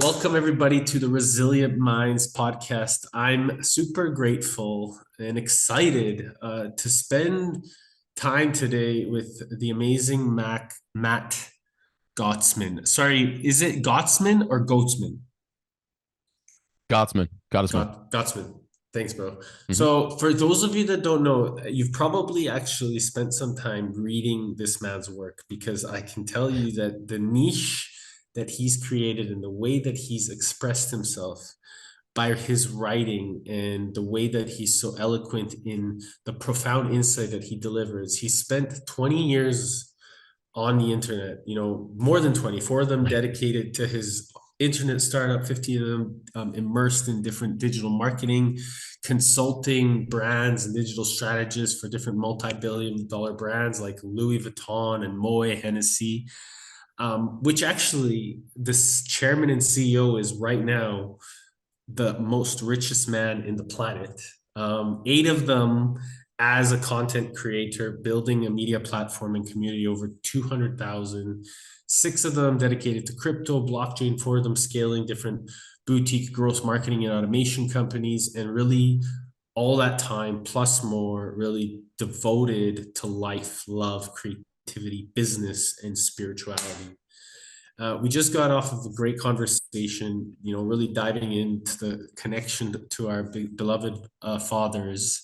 Welcome everybody to the Resilient Minds podcast. I'm super grateful and excited to spend time today with the amazing Matt Gottesman. Sorry, is it Gottsman or Goatsman? Gottesman. Gottsman. Thanks, bro. Hmm. So, for those of you that don't know, you've probably actually spent some time reading this man's work because I can tell you that the niche that he's created and the way that he's expressed himself by his writing and the way that he's so eloquent in the profound insight that he delivers. He spent 20 years on the internet, more than 24 of them dedicated to his internet startup, 50 of them immersed in different digital marketing, consulting brands and digital strategists for different multi-billion dollar brands like Louis Vuitton and Moët Hennessy, which actually this chairman and CEO is right now the most richest man in the planet. Eight of them as a content creator, building a media platform and community over 200,000. Six of them dedicated to crypto, blockchain, four of them scaling different boutique growth marketing and automation companies. And really, all that time plus more really devoted to life, love, creativity, business, and spirituality. We just got off of a great conversation, really diving into the connection to our beloved fathers.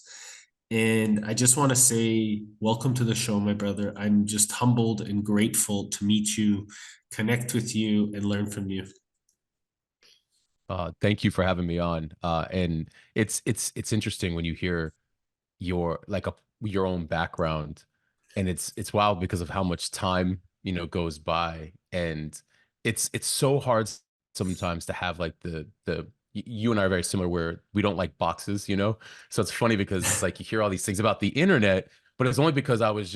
And I just want to say, welcome to the show, my brother. I'm just humbled and grateful to meet you, connect with you, and learn from you. Thank you for having me on. And it's interesting when you hear your own background, and it's wild because of how much time goes by, and it's so hard sometimes to have like the you and I are very similar where we don't like boxes, so it's funny because it's like you hear all these things about the internet, but it's only because I was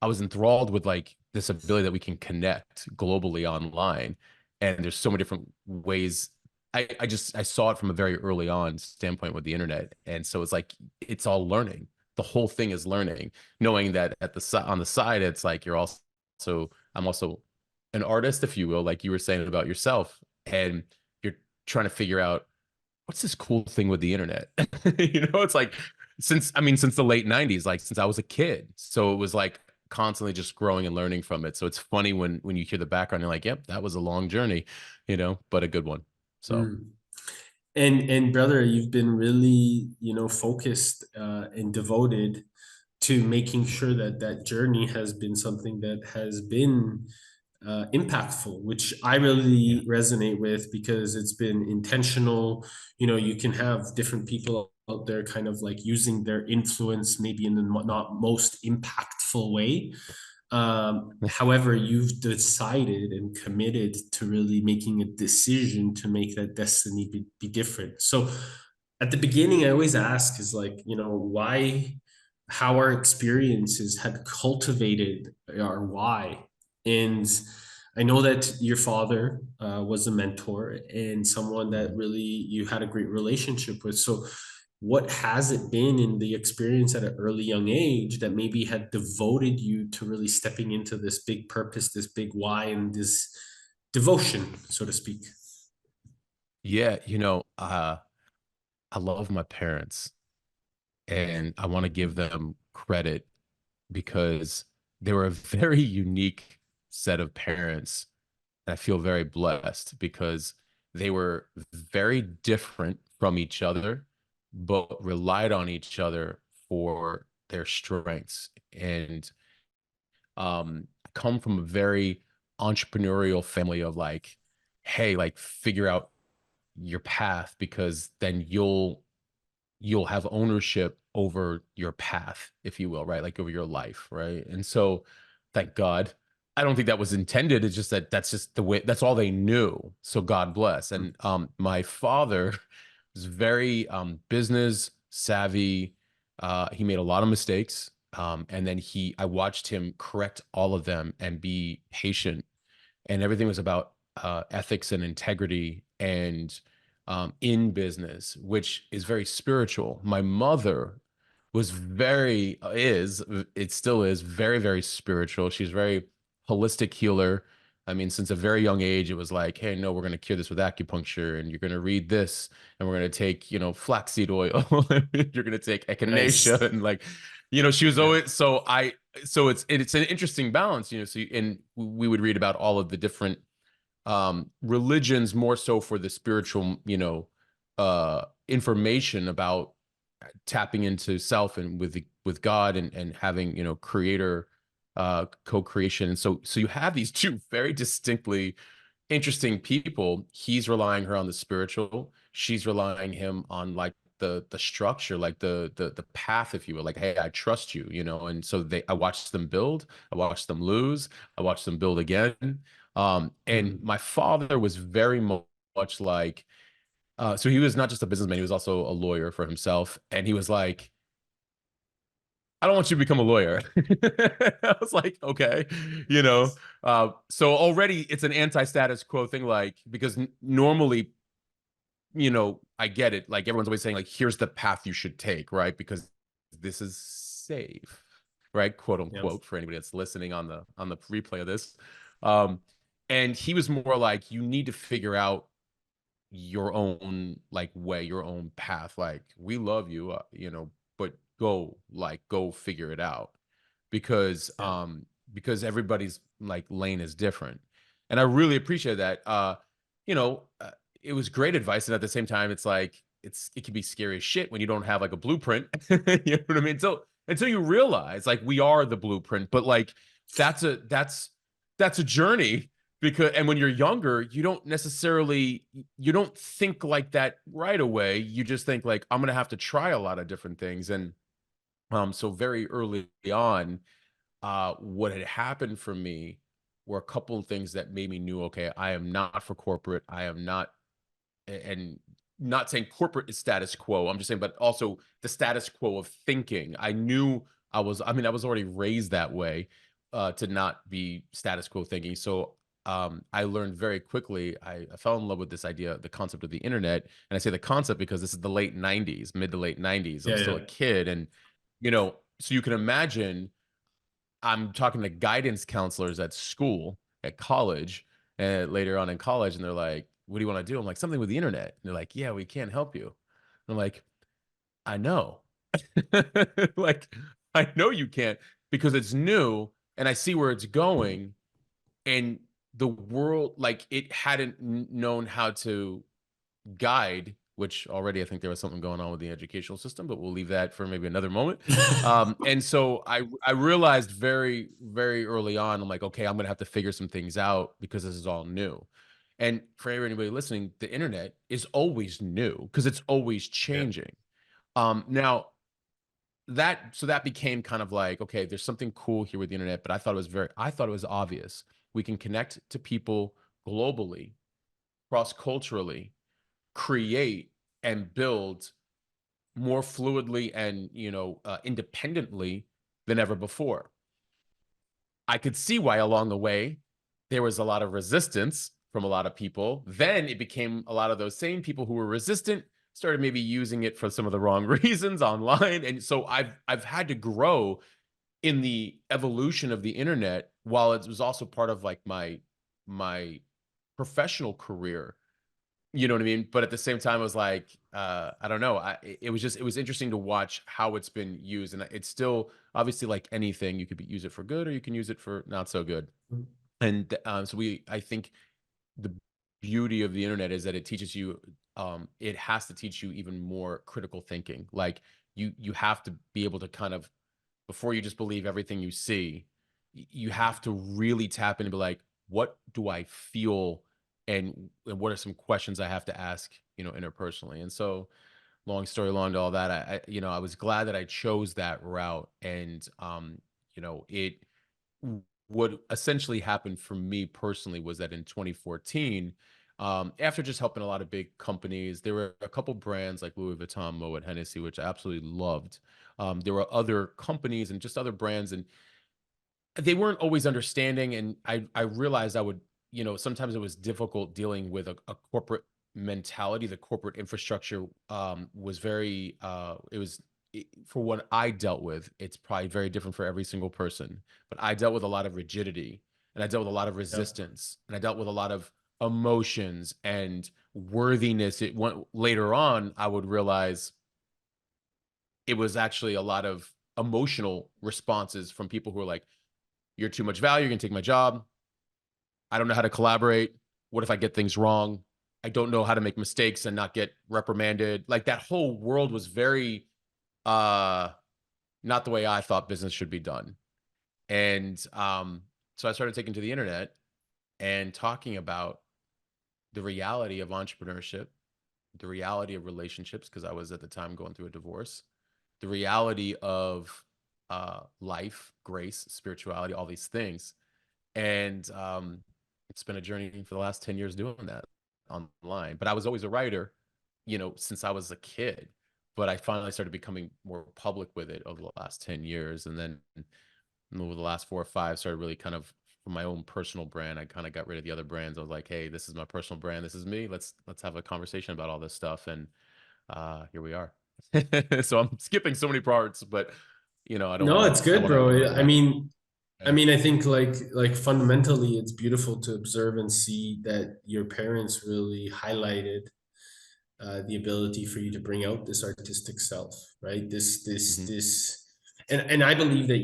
enthralled with like this ability that we can connect globally online, and there's so many different ways. I saw it from a very early on standpoint with the internet, and so it's like it's all learning. The whole thing is learning, knowing that on the side it's like you're also I'm also an artist, if you will, like you were saying about yourself, and you're trying to figure out what's this cool thing with the internet. It's like since the late 90s, like since I was a kid, so it was like constantly just growing and learning from it. So it's funny when you hear the background, you're like, yep, that was a long journey, but a good one. So Mm. And brother, you've been really, focused and devoted to making sure that that journey has been something that has been impactful, which I yeah. really resonate with because it's been intentional. You can have different people out there kind of like using their influence maybe in the not most impactful way. However, you've decided and committed to really making a decision to make that destiny be different. So at the beginning, I always ask is like, why, how our experiences had cultivated our why. And I know that your father was a mentor and someone that really you had a great relationship with. So what has it been in the experience at an early young age that maybe had devoted you to really stepping into this big purpose, this big why, and this devotion, so to speak? Yeah, I love my parents, and I want to give them credit because they were a very unique set of parents. And I feel very blessed because they were very different from each other, but relied on each other for their strengths. And I come from a very entrepreneurial family of like, hey, like figure out your path because then you'll have ownership over your path, if you will, right? Like over your life, right? And so, thank God. I don't think that was intended. It's just that that's just the way. That's all they knew. So God bless. And my father was very business savvy. He made a lot of mistakes, and then I watched him correct all of them and be patient. And everything was about ethics and integrity and in business, which is very spiritual. My mother was very is it still is very very spiritual. She's very holistic healer. I mean, since a very young age, it was like, hey, no, we're going to cure this with acupuncture, and you're going to read this, and we're going to take, flaxseed oil, you're going to take echinacea, Nice. and like, she was Yeah. always so it's an interesting balance, and we would read about all of the different religions more so for the spiritual, information about tapping into self and with God and having, creator co-creation. And so you have these two very distinctly interesting people. He's relying her on the spiritual, she's relying him on like the structure, like the path, if you will, like, hey, I trust you, and so I watched them build, I watched them lose, I watched them build again. And Mm. my father was very much like, so he was not just a businessman, he was also a lawyer for himself. And he was like, I don't want you to become a lawyer. I was like, okay, so already it's an anti-status quo thing, like, because normally, I get it. Like everyone's always saying, like, here's the path you should take, right? Because this is safe, right? Quote Yeah. unquote, for anybody that's listening on the replay of this. Um, and he was more like, you need to figure out your own like way, your own path. Like, we love you, but go figure it out, because Yeah. everybody's like lane is different. And I really appreciate that. You know, uh, it was great advice, and at the same time, it's like it can be scary as shit when you don't have like a blueprint. You know what I mean? So until you realize like we are the blueprint, but like that's a journey, because and when you're younger, you don't think like that right away. You just think like, I'm gonna have to try a lot of different things. And so very early on, what had happened for me were a couple of things that made me knew, okay, I am not for corporate. I am not, and not saying corporate is status quo. I'm just saying, but also the status quo of thinking. I was already raised that way, to not be status quo thinking. So I learned very quickly, I fell in love with this idea, the concept of the internet. And I say the concept because this is the late 90s, mid to late 90s. I'm Yeah. still Yeah. a kid. And, so you can imagine I'm talking to guidance counselors at school, at college, and later on in college, and they're like, "What do you want to do?" I'm like, "Something with the internet." And they're like, "Yeah, we can't help you." I'm like, "I know." Like, I know you can't, because it's new and I see where it's going, and the world, like, it hadn't known how to guide, which already I think there was something going on with the educational system, but we'll leave that for maybe another moment. And so I realized very, very early on, I'm like, okay, I'm gonna have to figure some things out because this is all new. And for anybody listening, the internet is always new because it's always Yeah. changing. Now that became kind of like, okay, there's something cool here with the internet, but I thought it was obvious. We can connect to people globally, cross culturally, create and build more fluidly and, independently than ever before. I could see why along the way there was a lot of resistance from a lot of people. Then it became a lot of those same people who were resistant started maybe using it for some of the wrong reasons online. And so I've had to grow in the evolution of the internet, while it was also part of like my professional career. You know what I mean? But at the same time, I was like, I don't know. It was interesting to watch how it's been used, and it's still obviously like anything. You could use it for good, or you can use it for not so good. And I think the beauty of the internet is that it teaches you, it has to teach you even more critical thinking. Like, you have to be able to kind of, before you just believe everything you see, you have to really tap in and be like, what do I feel, and what are some questions I have to ask, interpersonally. And so, long story long to all that, I was glad that I chose that route. And it what essentially happened for me personally was that in 2014, after just helping a lot of big companies, there were a couple brands like Louis Vuitton, Moët Hennessy, which I absolutely loved. There were other companies and just other brands, and they weren't always understanding. And I realized sometimes it was difficult dealing with a corporate mentality. The corporate infrastructure was very for what I dealt with, it's probably very different for every single person, but I dealt with a lot of rigidity. and I dealt with a lot of Yeah. resistance, and I dealt with a lot of emotions and worthiness. It went later on, I would realize it was actually a lot of emotional responses from people who are like, you're too much value, you're gonna take my job. I don't know how to collaborate. What if I get things wrong? I don't know how to make mistakes and not get reprimanded. Like that whole world was very uh not the way I thought business should be done. And so I started taking to the internet and talking about the reality of entrepreneurship, the reality of relationships, because I was at the time going through a divorce, the reality of life, grace, spirituality, all these things. And it's been a journey for the last 10 years doing that online. But I was always a writer, since I was a kid. But I finally started becoming more public with it over the last 10 years. And then over the last 4 or 5, started really kind of for my own personal brand. I kind of got rid of the other brands. I was like, hey, this is my personal brand. This is me. Let's have a conversation about all this stuff. And here we are. So I'm skipping so many parts, but I don't No, want to, it's I good, want to, bro. I wrap. mean, I Yeah. mean, I think like fundamentally, it's beautiful to observe and see that your parents really highlighted the ability for you to bring out this artistic self, right? Hmm. And I believe that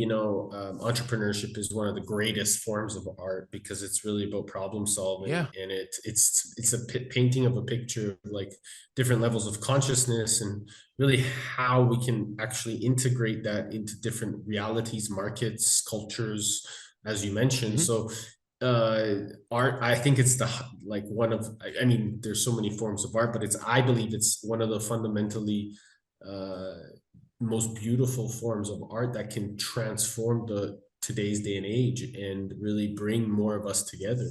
entrepreneurship is one of the greatest forms of art because it's really about problem solving, Yeah. and it's a painting of a picture of like different levels of consciousness and really how we can actually integrate that into different realities, markets, cultures, as you mentioned. Hmm. So art, I think it's the like one of, I mean, there's so many forms of art, but I believe it's one of the fundamentally uh most beautiful forms of art that can transform the today's day and age and really bring more of us together.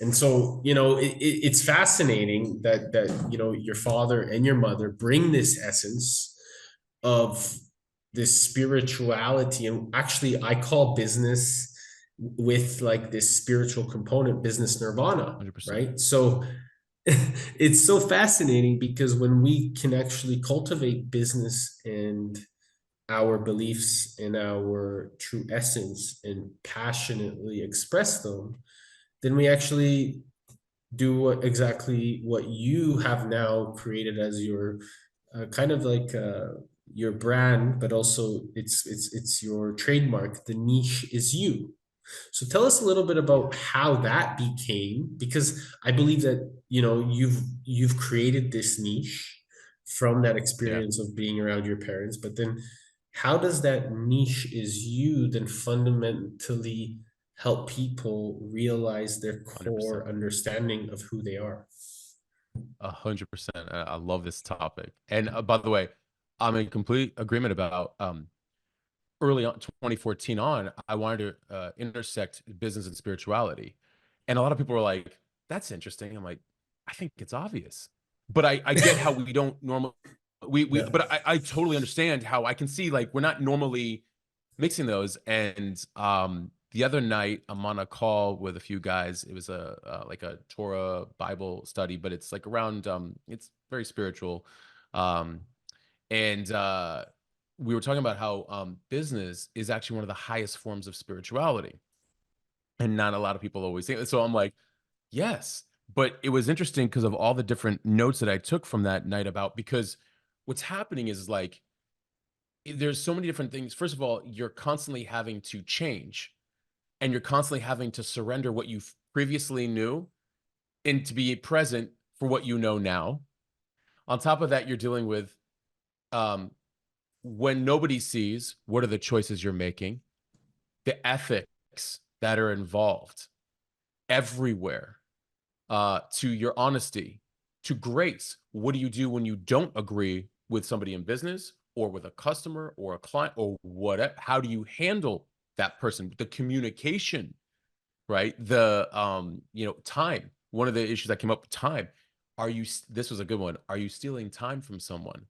And so it's fascinating that your father and your mother bring this essence of this spirituality, and actually I call business with like this spiritual component business nirvana, 100%. right? So it's so fascinating because when we can actually cultivate business and our beliefs and our true essence and passionately express them, then we actually do exactly what you have now created as your kind of like your brand, but also it's your trademark. The niche is you. So tell us a little bit Yeah. about how that became, because I believe that you've created this niche from that Yeah. experience of being around your parents, but then how does that niche is you then fundamentally help people realize their 100%. core understanding of who they are? 100%. I love this topic. And by the way, I'm in complete agreement about early on 2014 on, I wanted to intersect business and spirituality. And a lot of people were like, that's interesting. I'm like, I think it's obvious. But I get how we don't normally we Yeah. but I totally understand how I can see like we're not normally mixing those. And the other night I'm on a call with a few guys. It was a like a Torah Bible study, but it's like around it's very spiritual. Um and we were talking about how business is actually one of the highest forms of spirituality, and not a lot of people always think that. So I'm like, yes. But it was interesting because of all the different notes that I took from that night about, because what's happening is like there's so many different things. First of all, you're constantly having to change, and you're constantly having to surrender what you previously knew and to be present for what you know now. On top of that, you're dealing with um, when nobody sees, what are the choices you're making, the ethics that are involved everywhere, to your honesty, to grace. What do you do when you don't agree with somebody in business or with a customer or a client or whatever? How do you handle that person? The communication, right? The time. One of the issues that came up, time. This was a good one. Are you stealing time from someone?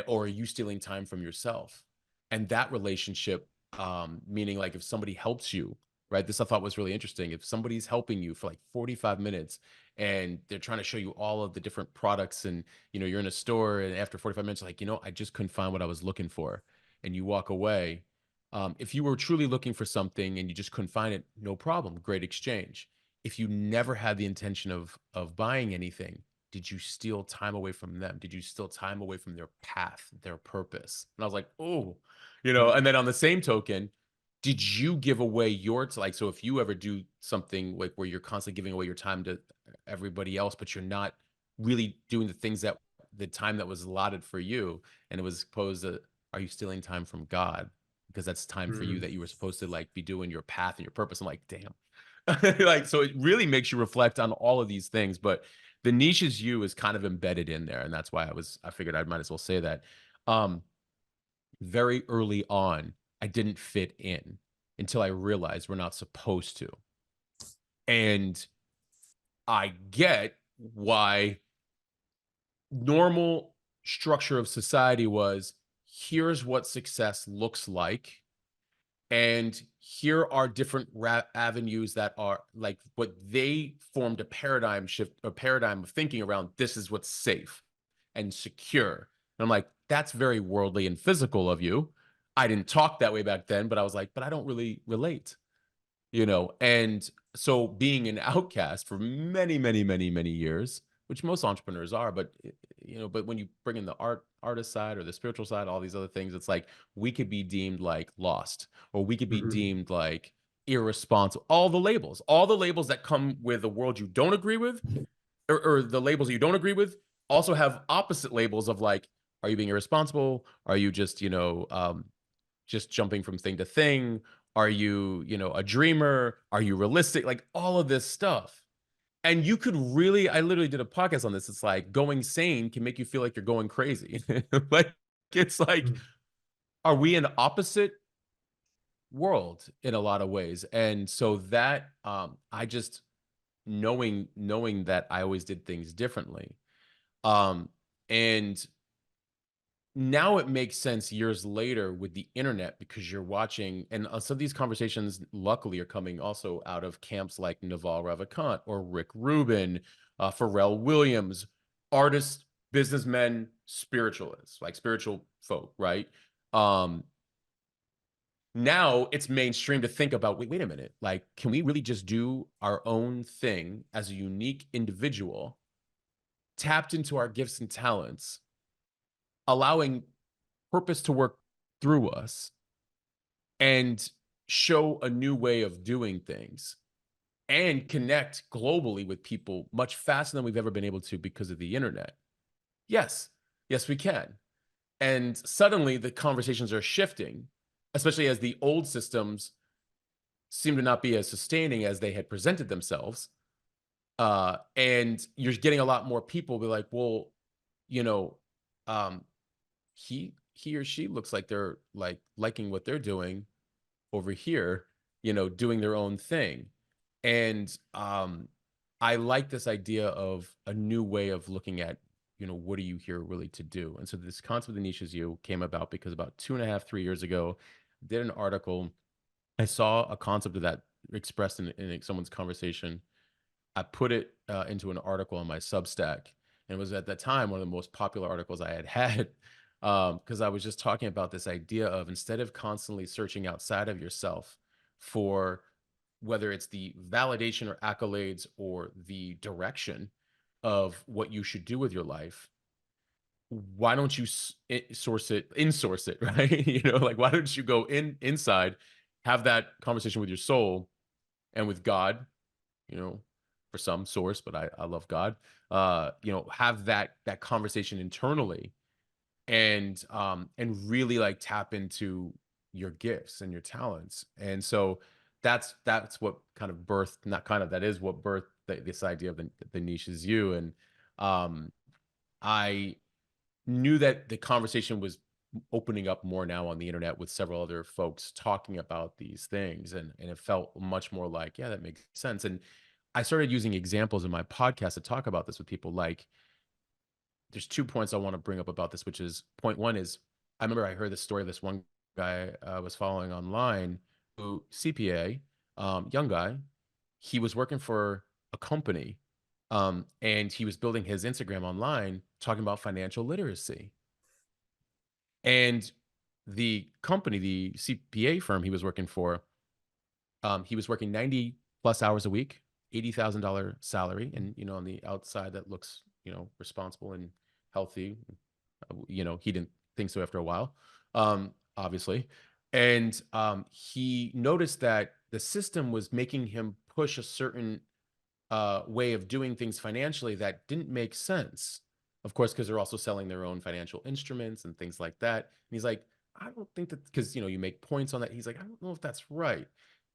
Or are you stealing time from yourself? And that relationship, meaning like if somebody helps you, right? This I thought was really interesting. If somebody's helping you for like 45 minutes and they're trying to show you all of the different products, and you're in a store and after 45 minutes, like, I just couldn't find what I was looking for. And you walk away If you were truly looking for something and you just couldn't find it, no problem, great exchange. If you never had the intention of buying anything, did you steal time away from them? Did you steal time away from their path, their purpose? And I was like, oh, and then on the same token, did you give away like, so if you ever do something like where you're constantly giving away your time to everybody else, but you're not really doing the things that the time that was allotted for you, and it was supposed to, are you stealing time from God? Because that's time for you Mm. that you were supposed to like be doing your path and your purpose. I'm like, damn. Like, so it really makes you reflect on all of these things, but the niche is you is kind of embedded in there. And that's why I figured I might as well say that. Um, Very early on, I didn't fit in until I realized we're not supposed to. And I get why normal structure of society was, here's what success looks like, and here are different avenues that are like what they formed a paradigm shift, a paradigm of thinking around, this is what's safe and secure. And I'm like, that's very worldly and physical of you. I didn't talk that way back then, but I was like, but I don't really relate, and so being an outcast for many, many, many, many years, which most entrepreneurs are, but but when you bring in the artist side or the spiritual side, all these other things, it's like we could be deemed like lost, or we could be Mhm. deemed like irresponsible. All the labels that come with a world you don't agree with, or the labels that you don't agree with, also have opposite labels of like, are you being irresponsible? Are you just jumping from thing to thing? Are you, a dreamer? Are you realistic? Like all of this stuff. And you could really, I literally did a podcast on this. It's like going sane can make you feel like you're going crazy. Like, it's like, Mm. are we in opposite world in a lot of ways? And so that, I just knowing that I always did things differently. Um, and now it makes sense years later with the internet, because you're watching, and some of these conversations luckily are coming also out of camps like Naval Ravikant or Rick Rubin, Pharrell Williams, artists, businessmen, spiritualists, like spiritual folk, right? um Now it's mainstream to think about, wait a minute, like, can we really just do our own thing as a unique individual, tapped into our gifts and talents, allowing purpose to work through us, and show a new way of doing things, and connect globally with people much faster than we've ever been able to because of the internet? Yes, yes, we can. And suddenly the conversations are shifting, especially as the old systems seem to not be as sustaining as they had presented themselves. And you're getting a lot more people be like, well, you know, um, he or she looks like they're like liking what they're doing over here, doing their own thing. And I like this idea of a new way of looking at, what are you here really to do? And so this concept of the niche is you came about because about 2.5, 3 years ago, I did an article. I saw a concept of that expressed in someone's conversation. I put it into an article on my Substack, and it was at that time one of the most popular articles I had had, because I was just talking about this idea of, instead of constantly searching outside of yourself for whether it's the validation or accolades or the direction of what you should do with your life, why don't you insource it, right? Like, why don't you go inside, have that conversation with your soul and with God, you know, for some source, but I love God. Have that conversation internally, and really like tap into your gifts and your talents. And so that's what kind of birthed, not kind of, that is what birthed this idea of the niche is you. And I knew that the conversation was opening up more now on the internet with several other folks talking about these things, and it felt much more like, yeah, that makes sense. And I started using examples in my podcast to talk about this with people. Like, there's 2 points I want to bring up about this, which is, point one is, I remember I heard the story of this one guy I was following online, who CPA, young guy, he was working for a company, and he was building his Instagram online talking about financial literacy. And the company, the CPA firm he was working for, he was working 90 plus hours a week, $80,000 salary. And, you know, on the outside, that looks, you know, responsible and healthy. You know, he didn't think so after a while, obviously. And he noticed that the system was making him push a certain way of doing things financially that didn't make sense. Of course, because they're also selling their own financial instruments and things like that. And he's like, I don't think that, because, you know, you make points on that. He's like, I don't know if that's right.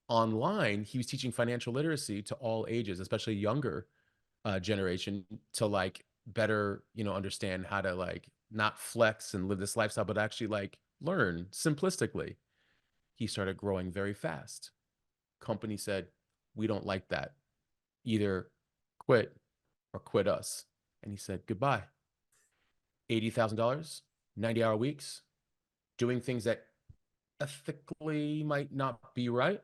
Online, he was teaching financial literacy to all ages, especially younger generation, to like better, you know, understand how to like not flex and live this lifestyle, but actually like learn simplistically. He started growing very fast. Company said, we don't like that. Either quit or quit us. And he said, goodbye. $80,000, 90-hour weeks, doing things that ethically might not be right.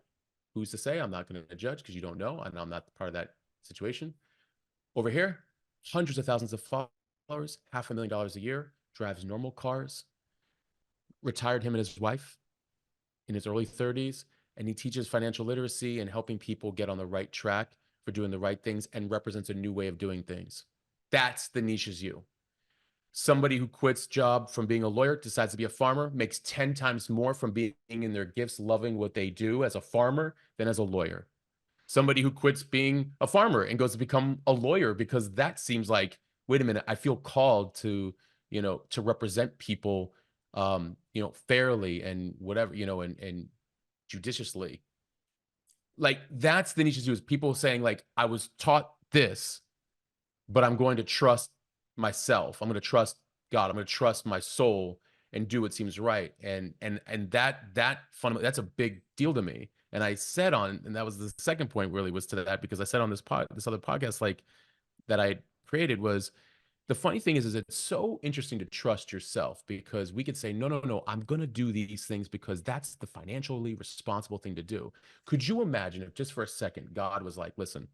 Who's to say? I'm not going to judge because you don't know, and I'm not part of that situation. Over here, hundreds of thousands of followers, $500,000 a year, drives normal cars, retired him and his wife in his early 30s, and he teaches financial literacy and helping people get on the right track for doing the right things and represents a new way of doing things. That's the niche is you. Somebody who quits job from being a lawyer, decides to be a farmer, makes 10 times more from being in their gifts, loving what they do as a farmer than as a lawyer. Somebody who quits being a farmer and goes to become a lawyer because that seems like, wait a minute, I feel called to, you know, to represent people, you know, fairly and whatever, you know, and judiciously. Like that's the niche is people saying like, I was taught this, but I'm going to trust myself. I'm going to trust God. I'm going to trust my soul and do what seems right. And that fundamentally, that's a big deal to me. And I said on, and that was the second point really was to that, because I said on this other podcast, like that I created was the funny thing is it's so interesting to trust yourself because we could say, no, no, no, I'm going to do these things because that's the financially responsible thing to do. Could you imagine if just for a second, God was like, listen,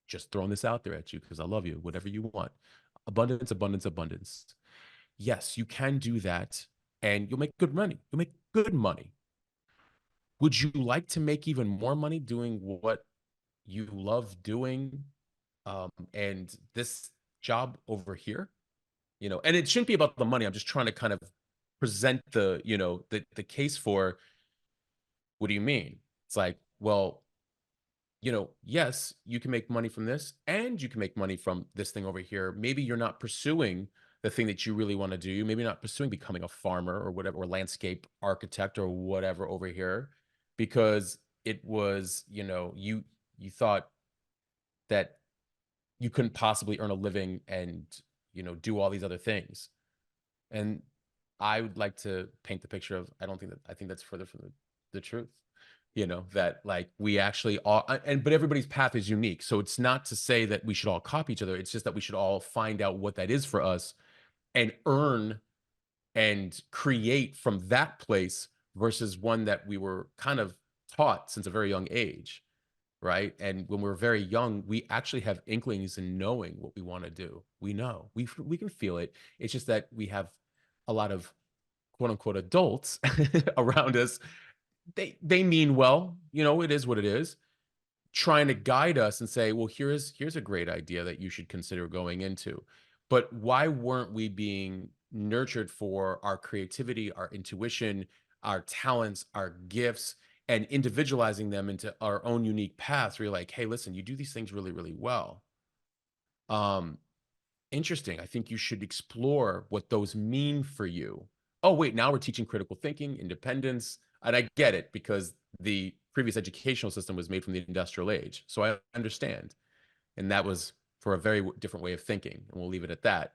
just throwing this out there at you because I love you, whatever you want. Abundance, abundance, abundance. Yes, you can do that and you'll make good money. You'll make good money. Would you like to make even more money doing what you love doing? And this job over here, you know, and it shouldn't be about the money. I'm just trying to kind of present the, you know, the case for what do you mean? It's like, well, you know, yes, you can make money from this and you can make money from this thing over here. Maybe you're not pursuing the thing that you really want to do. Maybe not pursuing becoming a farmer or whatever, or landscape architect or whatever over here, because it was, you know, you thought that you couldn't possibly earn a living and, you know, do all these other things. And I would like to paint the picture of, I don't think that, I think that's further from the truth, you know, that like we actually all, but everybody's path is unique. So it's not to say that we should all copy each other. It's just that we should all find out what that is for us and earn and create from that place versus one that we were kind of taught since a very young age. Right. And when we're very young, we actually have inklings in knowing what we want to do. We know we can feel it. It's just that we have a lot of quote unquote adults around us. They mean well, you know, it is what it is, trying to guide us and say, well, here's a great idea that you should consider going into. But why weren't we being nurtured for our creativity, our intuition, our talents, our gifts, and individualizing them into our own unique paths where you're like, hey, listen, you do these things really, really well. Um, Interesting. I think you should explore what those mean for you. Oh, wait, now we're teaching critical thinking, independence. And I get it because the previous educational system was made from the industrial age. So I understand. And that was for a very different way of thinking. And we'll leave it at that.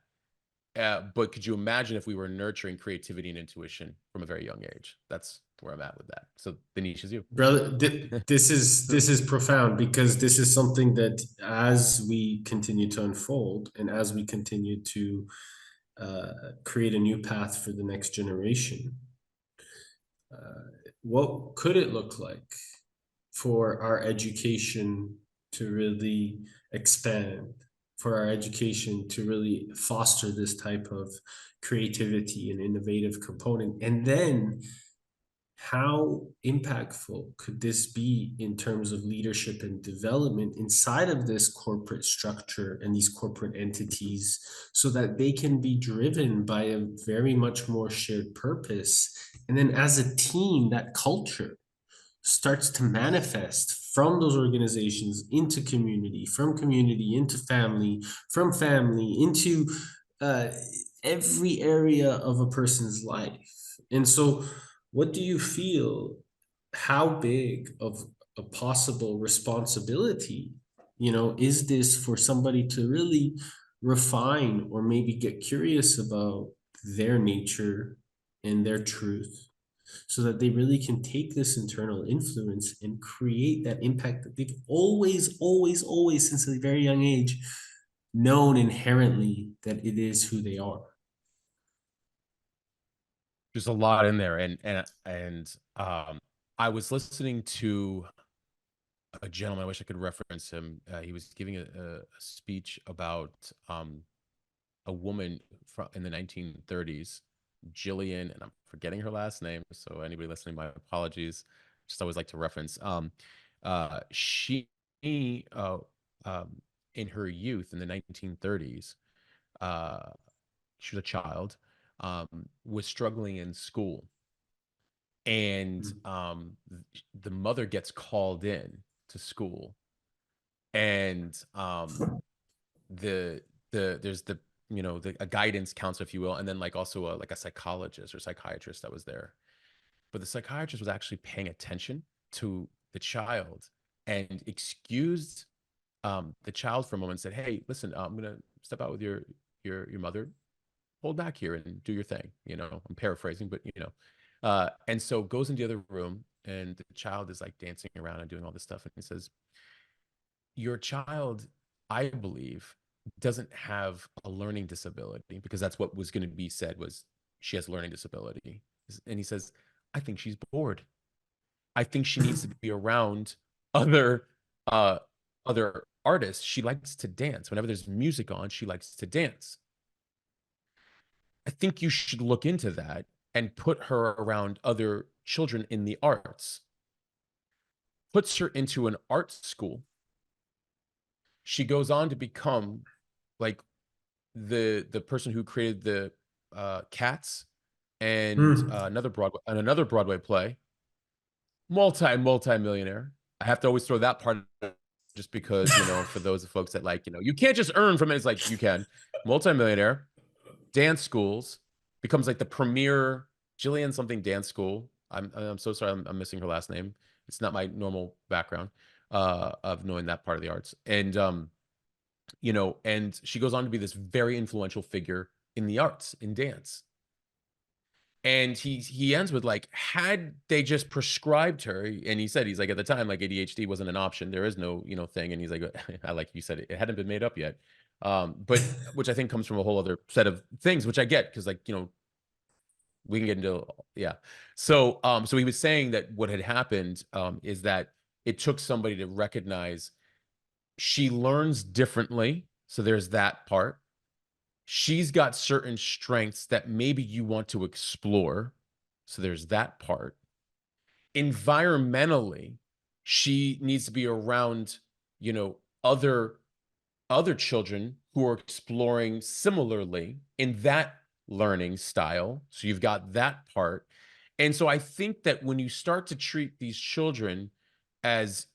But could you imagine if we were nurturing creativity and intuition from a very young age? That's where I'm at with that. So the niche is you. Brother, this is profound because this is something that as we continue to unfold and as we continue to create a new path for the next generation, what could it look like for our education to really expand, for our education to really foster this type of creativity and innovative component? And then how impactful could this be in terms of leadership and development inside of this corporate structure and these corporate entities so that they can be driven by a very much more shared purpose? And then as a team, that culture starts to manifest from those organizations into community, from community into family, from family into uh, every area of a person's life. And so, what do you feel? How big of a possible responsibility, is this for somebody to really refine or maybe get curious about their nature and their truth, so that they really can take this internal influence and create that impact that they've always, always, always, since a very young age, known inherently that it is who they are. There's a lot in there, I was listening to a gentleman. I wish I could reference him. He was giving a speech about a woman from in the 1930s, Jillian, and I'm forgetting her last name. So anybody listening, my apologies. Just always like to reference. She, uh, um, in her youth in the 1930s, uh, she was a child, was struggling in school, and the mother gets called in to school, and the there's the a guidance counselor, if you will, and then like also like a psychologist or psychiatrist that was there. But the psychiatrist was actually paying attention to the child and excused the child for a moment and said, "Hey, listen, I'm gonna step out with your mother. Hold back here and do your thing." I'm paraphrasing, but and so goes into the other room, and the child is like dancing around and doing all this stuff, and he says, your child, I believe, doesn't have a learning disability, because that's what was going to be said, was she has learning disability. And he says, I think she's bored. I think she needs to be around other uh other artists. She likes to dance. Whenever there's music on, she likes to dance. I think you should look into that and put her around other children in the arts. Puts her into an art school. She goes on to become like the person who created the Cats and Mm. another Broadway play, multi millionaire. I have to always throw that part just because, for those folks that like, you can't just earn from it. It's like you can. Multi-millionaire, dance schools, becomes like the premier Jillian something dance school. I'm so sorry, I'm missing her last name. It's not my normal background of knowing that part of the arts. And she goes on to be this very influential figure in the arts, in dance. And he ends with like, had they just prescribed her, and he said, he's like, at the time, like ADHD wasn't an option. There is no, thing. And he's like, I like you said, it hadn't been made up yet. But which I think comes from a whole other set of things, which I get, because like, we can get into, yeah. So he was saying that what had happened is that it took somebody to recognize she learns differently. So there's that part. She's got certain strengths that maybe you want to explore. So there's that part. Environmentally, she needs to be around, other children who are exploring similarly in that learning style. So you've got that part. And so I think that when you start to treat these children as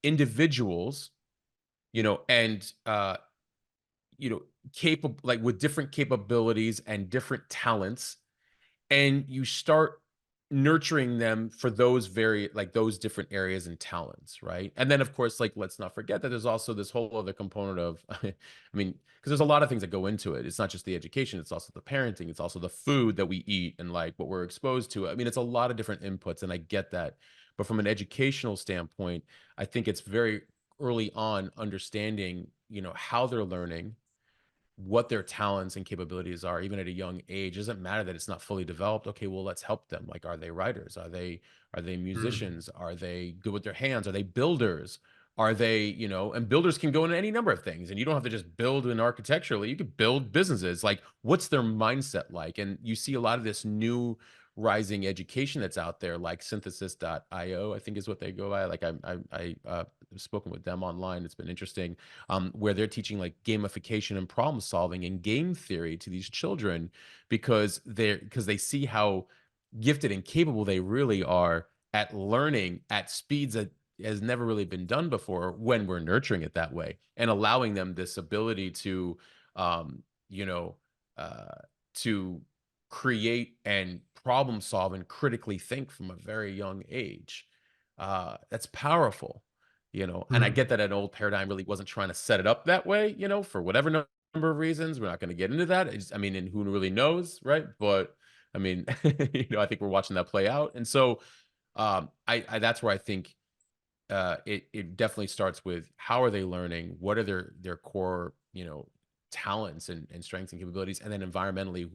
individuals, and capable, like with different capabilities and different talents, and you start nurturing them for those those different areas and talents, right? And then of course, like, let's not forget that there's also this whole other component of I mean, because there's a lot of things that go into it. It's not just the education, it's also the parenting, it's also the food that we eat and like what we're exposed to. I mean, it's a lot of different inputs, and I get that. But from an educational standpoint, I think it's very early on understanding, how they're learning, what their talents and capabilities are, even at a young age. It doesn't matter that it's not fully developed. Okay, well, let's help them. Like, are they writers? Are they Mm. musicians? Are they good with their hands? Are they builders? Are they, you know, and builders can go into any number of things, and you don't have to just build an architecturally, you could build businesses. Like, what's their mindset like? And you see a lot of this new rising education that's out there, like synthesis.io, I think is what they go by. Like I've spoken with them online. It's been interesting, where they're teaching like gamification and problem solving and game theory to these children because they see how gifted and capable they really are at learning at speeds that has never really been done before when we're nurturing it that way and allowing them this ability to you know uh to create and problem solve and critically think from a very young age. That's powerful, you know. And I Mm. get that an old paradigm really wasn't trying to set it up that way, you know, for whatever number of reasons. We're not going to get into that. I mean, and who really knows, right? But I mean, you know, I think we're watching that play out. And so I that's where I think it definitely starts with how are they learning, what are their core, you know, talents and strengths and capabilities, and then environmentally,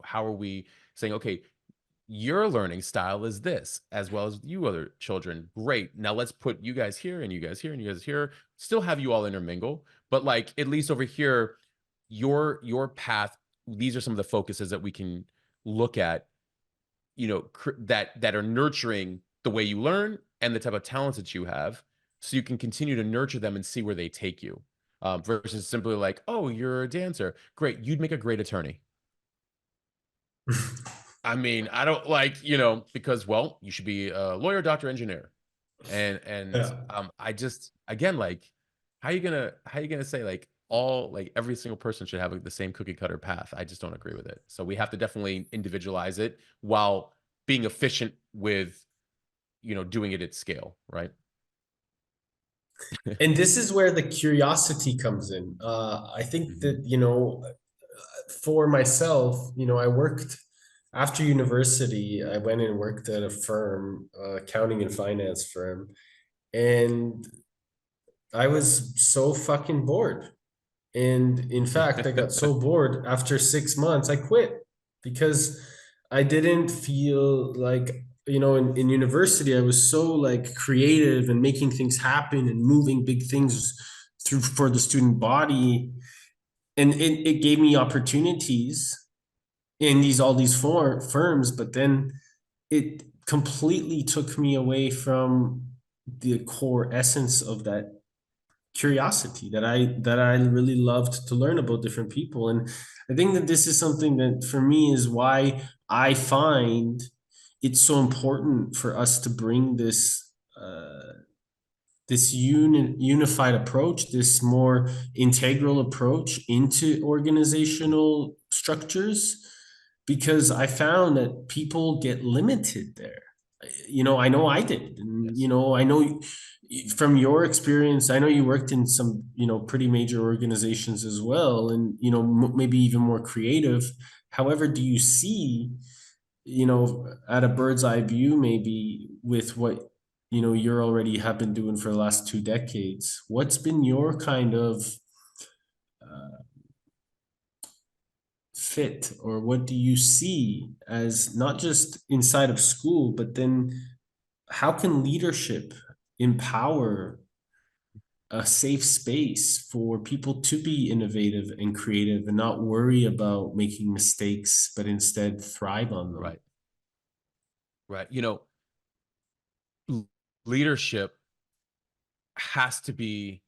how are we saying, okay, your learning style is this, as well as you other children. Great. Now let's put you guys here and you guys here and you guys here. Still have you all intermingle, but like at least over here, your path. These are some of the focuses that we can look at, you know, that are nurturing the way you learn and the type of talents that you have, so you can continue to nurture them and see where they take you, versus simply like, oh, you're a dancer, great, you'd make a great attorney. I mean, I don't like, you know, because well, you should be a lawyer, doctor, engineer. Yeah. I just again, like, how you gonna say like like every single person should have like, the same cookie cutter path? I just don't agree with it. So we have to definitely individualize it while being efficient with, you know, doing it at scale, right? And this is where the curiosity comes in. I think Hmm. that, for myself, I worked after university. I went and worked at a firm, accounting and finance firm, and I was so fucking bored. And in fact, I got so bored after 6 months, I quit because I didn't feel like, in university, I was so like creative and making things happen and moving big things through for the student body. And it gave me opportunities in all these firms, but then it completely took me away from the core essence of that curiosity that I really loved to learn about different people. And I think that this is something that for me is why I find it's so important for us to bring this unified approach, this more integral approach into organizational structures, because I found that people get limited there. I know I did. And, Yes. I know from your experience, I know you worked in some, pretty major organizations as well, and, maybe even more creative. However, do you see, at a bird's eye view, maybe with what, you're already have been doing for the last 2 decades, what's been your kind of uh, fit, or what do you see as not just inside of school, but then how can leadership empower a safe space for people to be innovative and creative and not worry about making mistakes, but instead thrive on them? Right. Right. You know, leadership has to be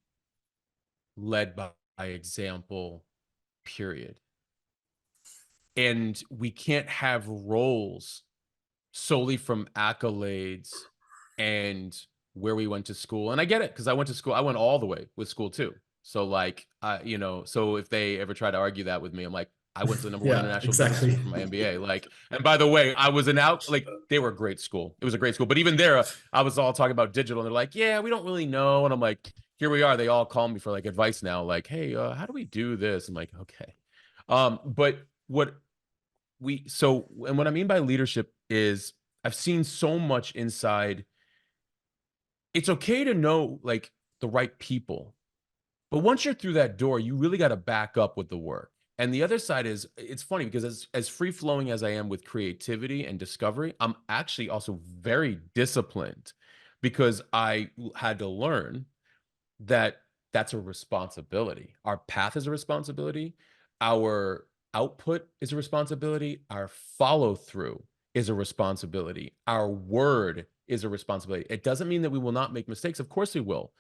led by example, period. And we can't have roles solely from accolades and where we went to school. And I get it because I went to school. I went all the way with school too. So like, you know, so if they ever try to argue that with me, I'm like, I went to the number one Yeah, international business exactly. school for my MBA. Like, and by the way, I was like, they were a great school. It was a great school. But even there, I was all talking about digital, and they're like, yeah, we don't really know. And I'm like, here we are. They all call me for like advice now. Like, hey, how do we do this? I'm like, okay. But what and what I mean by leadership is I've seen so much inside. It's okay to know like the right people, but once you're through that door, you really got to back up with the work. And the other side is it's funny because as free flowing as I am with creativity and discovery, I'm actually also very disciplined because I had to learn. that that's a responsibility. Our path is a responsibility. Our output is a responsibility. Our follow through is a responsibility. Our word is a responsibility. It doesn't mean that we will not make mistakes. Of course we will.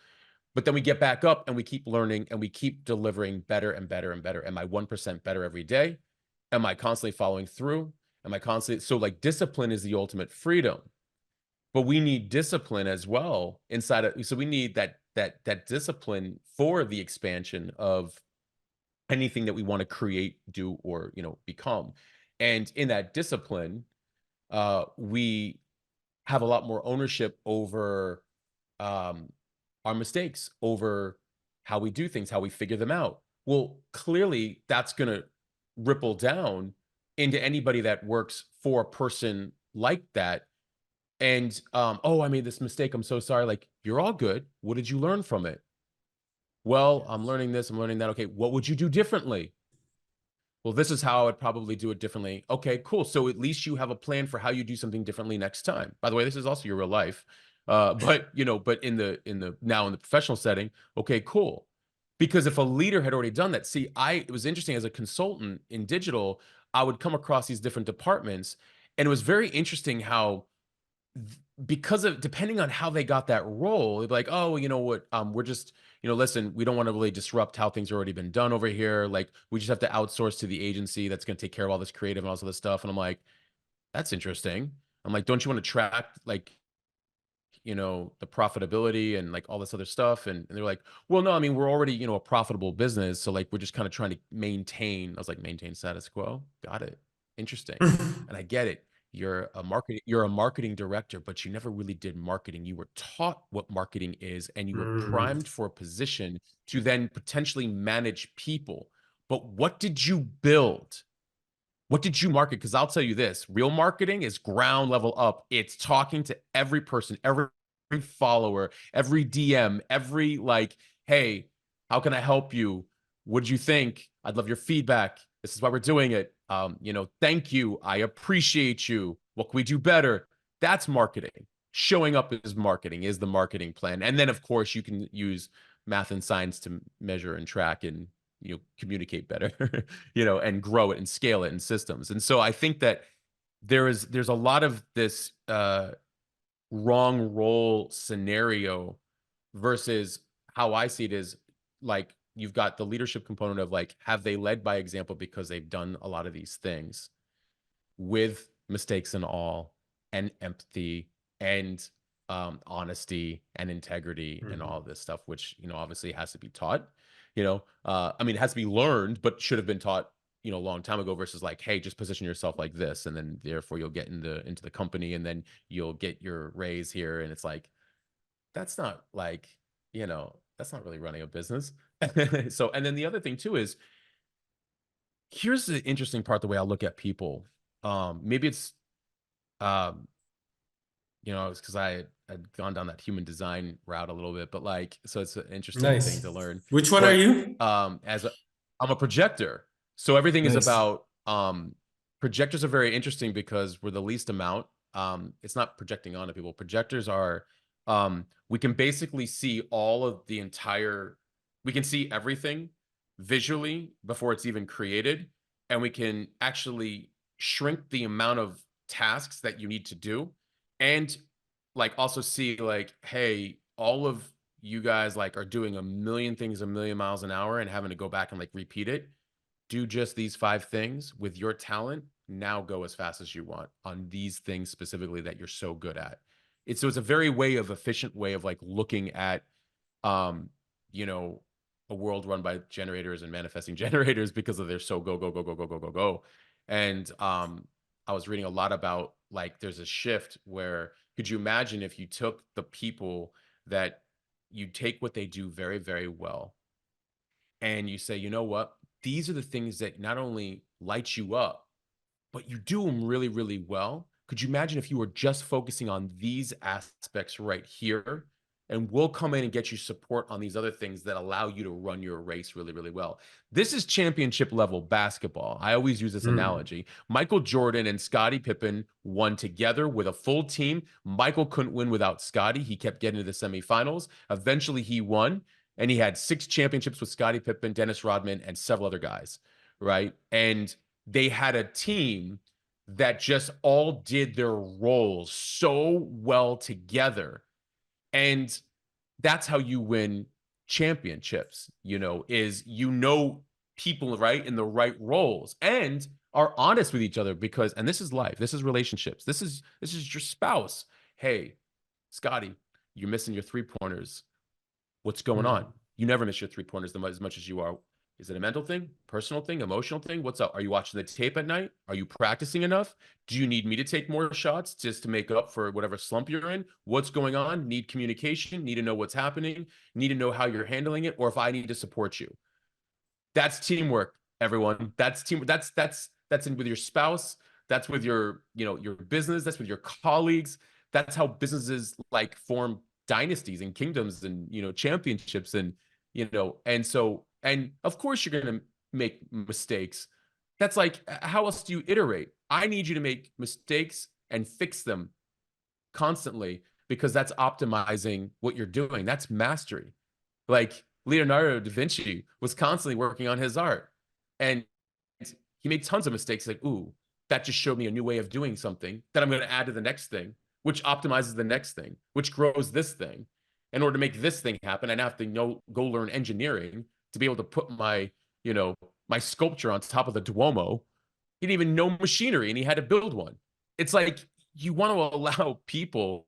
But then we get back up and we keep learning and we keep delivering better and better and better. Am I 1% better every day? Am I constantly following through? Am I constantly so like discipline is the ultimate freedom, but we need discipline as well inside of so we need that discipline for the expansion of anything that we want to create, do, or become. And in that discipline, we have a lot more ownership over um, our mistakes, over how we do things, how we figure them out. Well, clearly that's going to ripple down into anybody that works for a person like that. And oh, I made this mistake, I'm so sorry. Like, you're all good. What did you learn from it? Well, I'm learning this, I'm learning that. Okay, what would you do differently? Well, this is how I would probably do it differently. Okay, cool. So at least you have a plan for how you do something differently next time. By the way, this is also your real life. But in the now in the professional setting, okay, cool. Because if a leader had already done that, see, it was interesting as a consultant in digital, I would come across these different departments, and it was very interesting how because of depending on how they got that role, they'd be like, oh, you know what, we're just, listen, we don't want to really disrupt how things have already been done over here. Like, we just have to outsource to the agency that's going to take care of all this creative and all this other stuff. And I'm like, that's interesting. I'm like, don't you want to track like, the profitability and like all this other stuff? And they're like, well, no, I mean, we're already, a profitable business. So like, we're just kind of trying to maintain. I was like, maintain status quo. Got it. Interesting. And I get it. You're a marketing director, but you never really did marketing. You were taught what marketing is, and you were Mm. primed for a position to then potentially manage people. But what did you build? What did you market? Because I'll tell you this, real marketing is ground level up. It's talking to every person, every follower, every DM, every like, hey, how can I help you? What'd you think? I'd love your feedback. This is why we're doing it. Thank you. I appreciate you. What can we do better? That's marketing. Showing up is marketing, is the marketing plan. And then of course you can use math and science to measure and track and communicate better, and grow it and scale it in systems. And so I think that there's a lot of this wrong role scenario versus how I see it is like you've got the leadership component of like, have they led by example because they've done a lot of these things with mistakes and all, and empathy and honesty and integrity and Mhm. all of this stuff, which obviously has to be taught. I mean, it has to be learned, but should have been taught a long time ago versus like, hey, just position yourself like this, and then therefore you'll get into the company, and then you'll get your raise here, and it's like that's not like that's not really running a business. So, and then the other thing too is here's the interesting part, the way I look at people. Maybe it's um it's because I had gone down that human design route a little bit, but like, so it's an interesting thing Nice. to learn. Which one are But you? I'm a projector, so everything is Nice. about projectors are very interesting because we're the least amount. It's not projecting onto people. Projectors are we can basically see all of the entire, we can see everything visually before it's even created, and we can actually shrink the amount of tasks that you need to do, and like also see like, hey, all of you guys like are doing a million things a million miles an hour and having to go back and like repeat it. Do just these 5 things with your talent. Now go as fast as you want on these things specifically that you're so good at. It's a very efficient way of like looking at um, you know, a world run by generators and manifesting generators because of their so go, go, go, go, go, go, go, go. And I was reading a lot about like there's a shift where could you imagine if you took the people that you take what they do very, very well and you say, you know what? These are the things that not only light you up, but you do them really, really well. Could you imagine if you were just focusing on these aspects right here? And we'll come in and get you support on these other things that allow you to run your race really, really well. This is championship level basketball. I always use this Mm. analogy. Michael Jordan and Scottie Pippen won together with a full team. Michael couldn't win without Scottie. He kept getting to the semifinals. Eventually, he won. and he had 6 championships with Scottie Pippen, Dennis Rodman, and several other guys, right? And they had a team that just all did their roles so well together. And that's how you win championships, is people, right, in the right roles and are honest with each other because, and this is life, this is relationships, this is your spouse. Hey, Scotty, you're missing your 3-pointers. What's going on? Mm. You never miss your 3-pointers as much as you are. Is it a mental thing, personal thing, emotional thing? What's up? Are you watching the tape at night? Are you practicing enough? Do you need me to take more shots just to make up for whatever slump you're in? What's going on? Need communication? Need to know what's happening? Need to know how you're handling it, or if I need to support you. That's teamwork, everyone. That's teamwork. That's in with your spouse. That's with your business. That's with your colleagues. That's how businesses like form dynasties and kingdoms and championships and of course you're gonna make mistakes. That's like, how else do you iterate? I need you to make mistakes and fix them constantly because that's optimizing what you're doing. That's mastery. Like Leonardo da Vinci was constantly working on his art, and he made tons of mistakes. Like, ooh, that just showed me a new way of doing something that I'm going to add to the next thing, which optimizes the next thing, which grows this thing. In order to make this thing happen, I have to go learn engineering to be able to put my sculpture on top of the Duomo. He didn't even know machinery, and he had to build one. It's like you want to allow people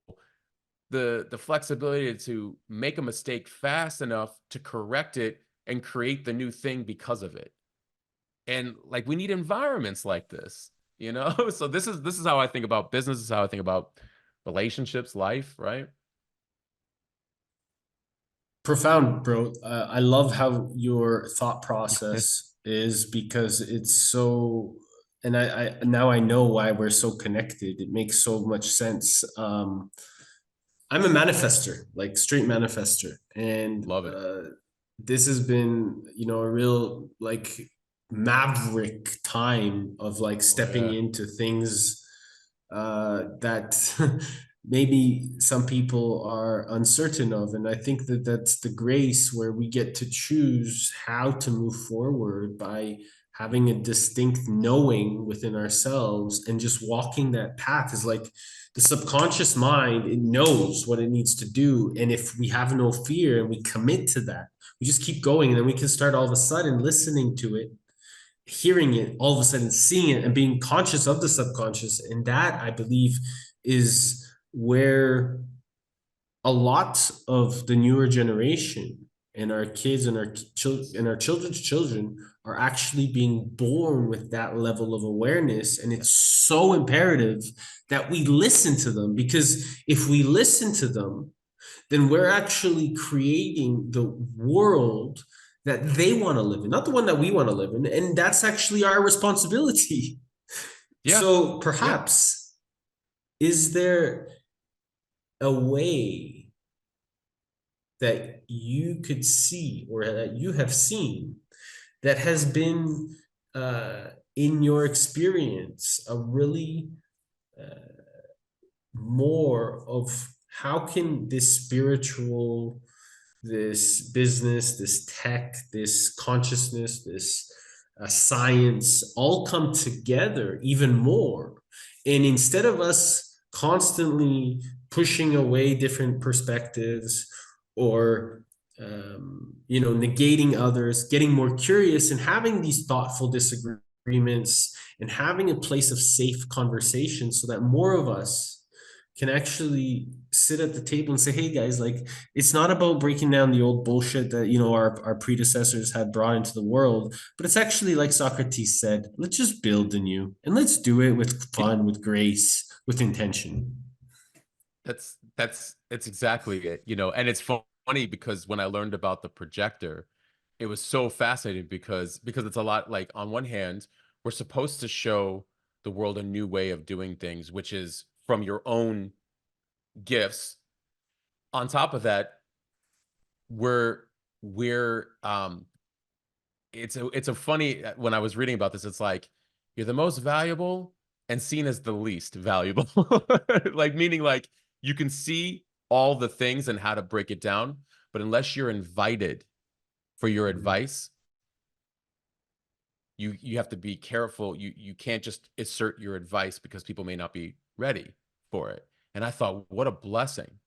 the flexibility to make a mistake fast enough to correct it and create the new thing because of it. And like we need environments like this. So this is how I think about business. This is how I think about relationships, life, right? Profound, bro. I love how your thought process is because it's so, and I now I know why we're so connected. It makes so much sense. I'm a manifester, like straight manifester, and Love it. this has been, a real like maverick time of like Oh stepping yeah. into things that maybe some people are uncertain of, and I think that that's the grace where we get to choose how to move forward by having a distinct knowing within ourselves and just walking that path is like the subconscious mind, it knows what it needs to do. And if we have no fear and we commit to that, we just keep going. And then we can start all of a sudden listening to it, hearing it, all of a sudden seeing it, and being conscious of the subconscious. And that, I believe, is where a lot of the newer generation and our kids and our children and our children's children are actually being born with that level of awareness, and it's so imperative that we listen to them, because if we listen to them, then we're actually creating the world that they want to live in, not the one that we want to live in, and that's actually our responsibility. Yeah. So Yeah. perhaps, is there a way that you could see or that you have seen that has been, in your experience, a really more of how can this spiritual, this business, this tech, this consciousness, this science all come together even more? And instead of us constantly pushing away different perspectives or negating others, getting more curious and having these thoughtful disagreements and having a place of safe conversation so that more of us can actually sit at the table and say, hey guys, like, it's not about breaking down the old bullshit that our predecessors had brought into the world, but it's actually like Socrates said, let's just build the new and let's do it with fun, with grace, with intention. It's exactly it. And it's funny because when I learned about the projector, it was so fascinating because it's a lot like, on one hand, we're supposed to show the world a new way of doing things, which is from your own gifts. On top of that, we're it's a funny, when I was reading about this, it's like you're the most valuable and seen as the least valuable. Like, meaning like you can see all the things and how to break it down, But unless you're invited for your Mhm. advice, you have to be careful. You can't just assert your advice because people may not be ready for it. And I thought, what a blessing.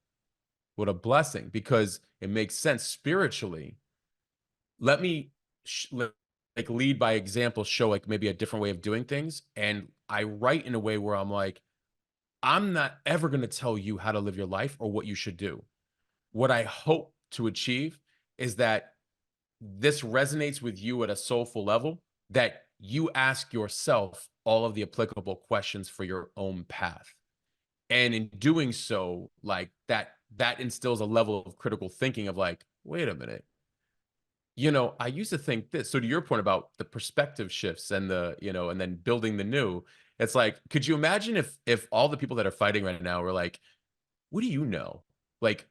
What a blessing, because it makes sense spiritually. Let me like lead by example, show like maybe a different way of doing things. And I write in a way where I'm like, I'm not ever going to tell you how to live your life or what you should do. What I hope to achieve is that this resonates with you at a soulful level, that you ask yourself all of the applicable questions for your own path. And in doing so, like that instills a level of critical thinking of like, wait a minute, I used to think this. So to your point about the perspective shifts and and then building the new, it's like, could you imagine if all the people that are fighting right now were like, what do you know? Like,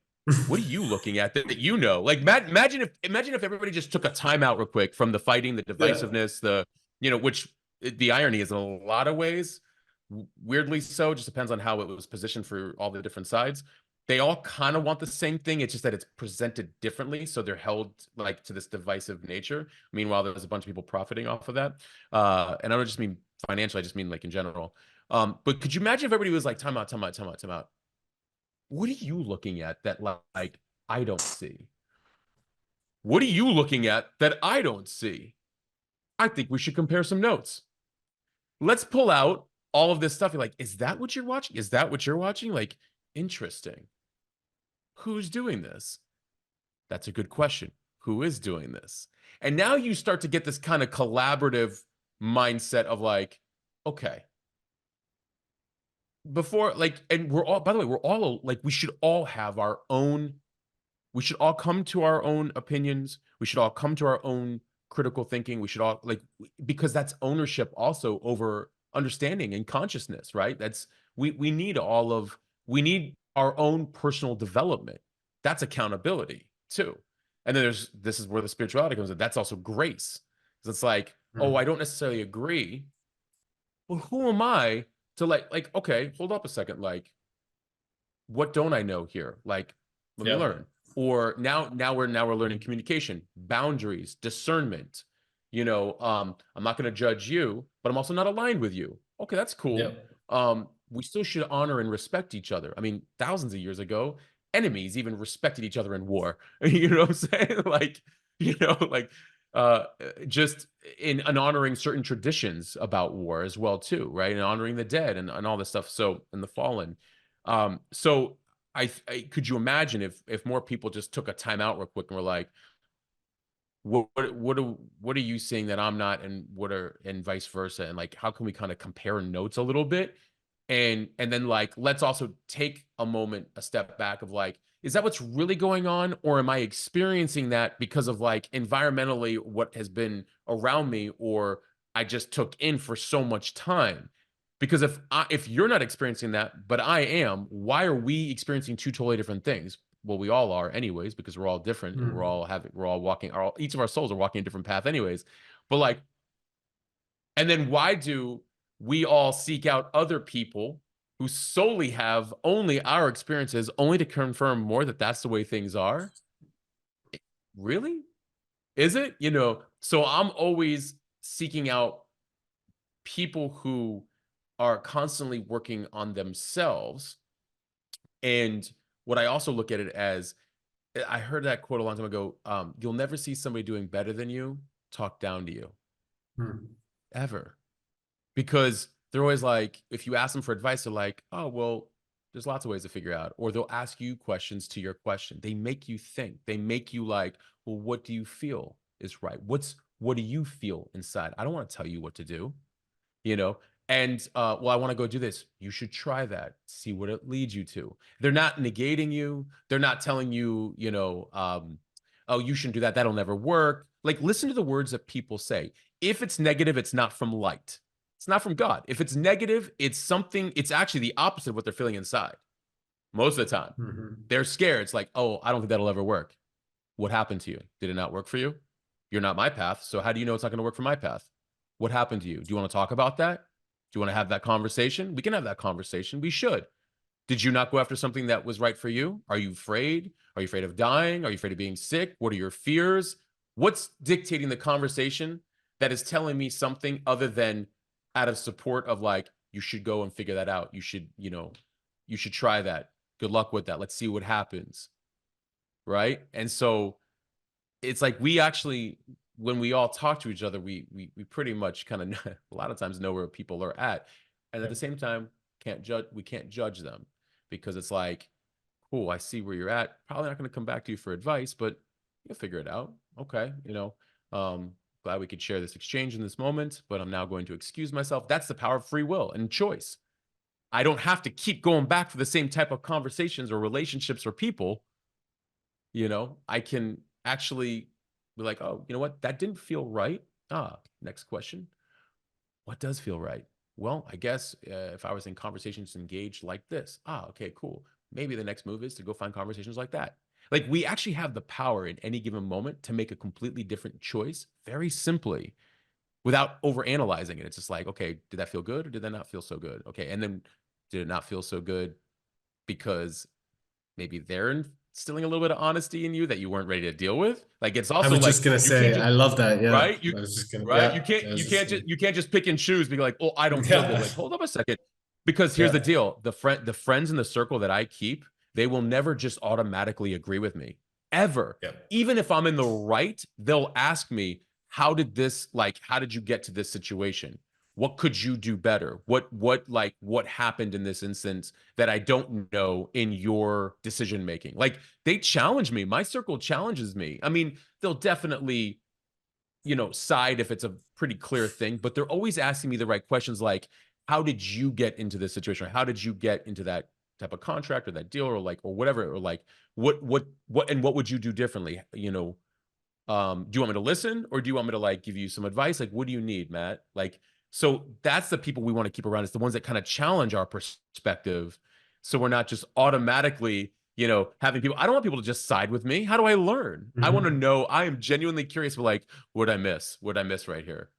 what are you looking at that you know? Like, imagine if everybody just took a timeout real quick from the fighting, the Yeah. divisiveness, which the irony is in a lot of ways, weirdly so, just depends on how it was positioned for all the different sides. They all kind of want the same thing. It's just that it's presented differently, so they're held like to this divisive nature. Meanwhile, there's a bunch of people profiting off of that. And I don't just mean financially; I just mean like in general. But could you imagine if everybody was like, time out, time out, time out, time out? What are you looking at that like I don't see? What are you looking at that I don't see? I think we should compare some notes. Let's pull out all of this stuff. You're like, is that what you're watching? Is that what you're watching? Like, interesting. Who's doing this? That's a good question. Who is doing this? And now you start to get this kind of collaborative mindset of like, okay, before like, and we're all, by the way, we're all like, we should all have our own. We should all come to our own opinions. We should all come to our own critical thinking. We should all like, because that's ownership also over understanding and consciousness, right? We need we need our own personal development. That's accountability too. And then this is where the spirituality comes in. That's also grace. It's like, oh, I Mhm. don't necessarily agree. Well, who am I to okay, hold up a second. Like, what don't I know here? Like, let me Yeah. learn. Or now we're learning communication, boundaries, discernment. I'm not going to judge you, but I'm also not aligned with you. Okay, that's Yeah. cool. We still should honor and respect each other. I mean, thousands of years ago, enemies even respected each other in war. You know what I'm saying? Like, like uh just in honoring certain traditions about war as well too, right? And honoring the dead and all this stuff. So and the fallen. So could you imagine if more people just took a time out real quick and were like, what are you seeing that I'm not, and and vice versa, and like how can we kind of compare notes a little bit, and then like let's also take a moment, a step back of like, is that what's really going on, or am I experiencing that because of like environmentally what has been around me, or I just took in for so much time? Because if you're not experiencing that, but I am, why are we experiencing two totally different things? Well, we all are anyways, because we're all different and Mhm. we're all walking each of our souls are walking a different path anyways. But like, and then why do we all seek out other people who solely have only our experiences only to confirm more that that's the way things are? Really? Is it? So I'm always seeking out people who are constantly working on themselves. And what I also look at it as, I heard that quote a long time ago. You'll never see somebody doing better than you talk down to you, Mhm. ever. Because they're always like, if you ask them for advice, they're like, oh, well, there's lots of ways to figure out. Or they'll ask you questions to your question. They make you think. They make you like, well, what do you feel is right? What do you feel inside? I don't want to tell you what to do, you know and well, I want to go do this. You should try that, see what it leads you to. They're not negating you. They're not telling you, oh, you shouldn't do that, that'll never work. Like, listen to the words that people say. If it's negative, it's not from light, it's not from God. If it's negative, it's actually the opposite of what they're feeling inside. Most of the time Mhm. they're scared. It's like, oh, I don't think that'll ever work. What happened to you? Did it not work for you? You're not my path, so how do you know it's not going to work for my path? What happened to you? Do you want to talk about that? Do you want to have that conversation? We can have that conversation. We should. Did you not go after something that was right for you? Are you afraid? Are you afraid of dying? Are you afraid of being sick? What are your fears? What's dictating the conversation that is telling me something other than out of support of like, you should go and figure that out. You should, you should try that. Good luck with that. Let's see what happens. Right. And so it's like we actually, when we all talk to each other, we pretty much kind of a lot of times know where people are at. And at the same time, we can't judge them because it's like, cool, I see where you're at. Probably not going to come back to you for advice, but you'll figure it out. Okay. Glad we could share this exchange in this moment, but I'm now going to excuse myself. That's the power of free will and choice. I don't have to keep going back for the same type of conversations or relationships or people. I can actually be like, oh, you know what? That didn't feel right. Next question. What does feel right? Well, I guess if I was in conversations engaged like this, okay, cool. Maybe the next move is to go find conversations like that. Like we actually have the power in any given moment to make a completely different choice very simply without overanalyzing it. It's just like, okay, did that feel good or did that not feel so good? Okay. And then did it not feel so good because maybe they're instilling a little bit of honesty in you that you weren't ready to deal with? Like it's I also was like just gonna you can't say, just I love that. Yeah, right? You I was just gonna, right? yeah, I was just gonna, You can't just pick and choose, be like, oh, I don't feel good. yeah, Like, hold up a second. Because here's the yeah, deal. The friends in the circle that I keep, they will never just automatically agree with me. Ever. yeah. Even if I'm in the right, they'll ask me, how did you get to this situation? What could you do better? What happened in this instance that I don't know in your decision making? Like they challenge me. My circle challenges me. I mean, they'll definitely side if it's a pretty clear thing, but they're always asking me the right questions like, how did you get into this situation? Or how did you get into that type of contract or that deal or whatever? Or like, and what would you do differently? Do you want me to listen or do you want me to like give you some advice? Like, what do you need, Matt? Like, so that's the people we want to keep around. It's the ones that kind of challenge our perspective. So we're not just automatically, having people. I don't want people to just side with me. How do I learn? I want to Mhm. know. I am genuinely curious. But like, what I miss? What I miss right here?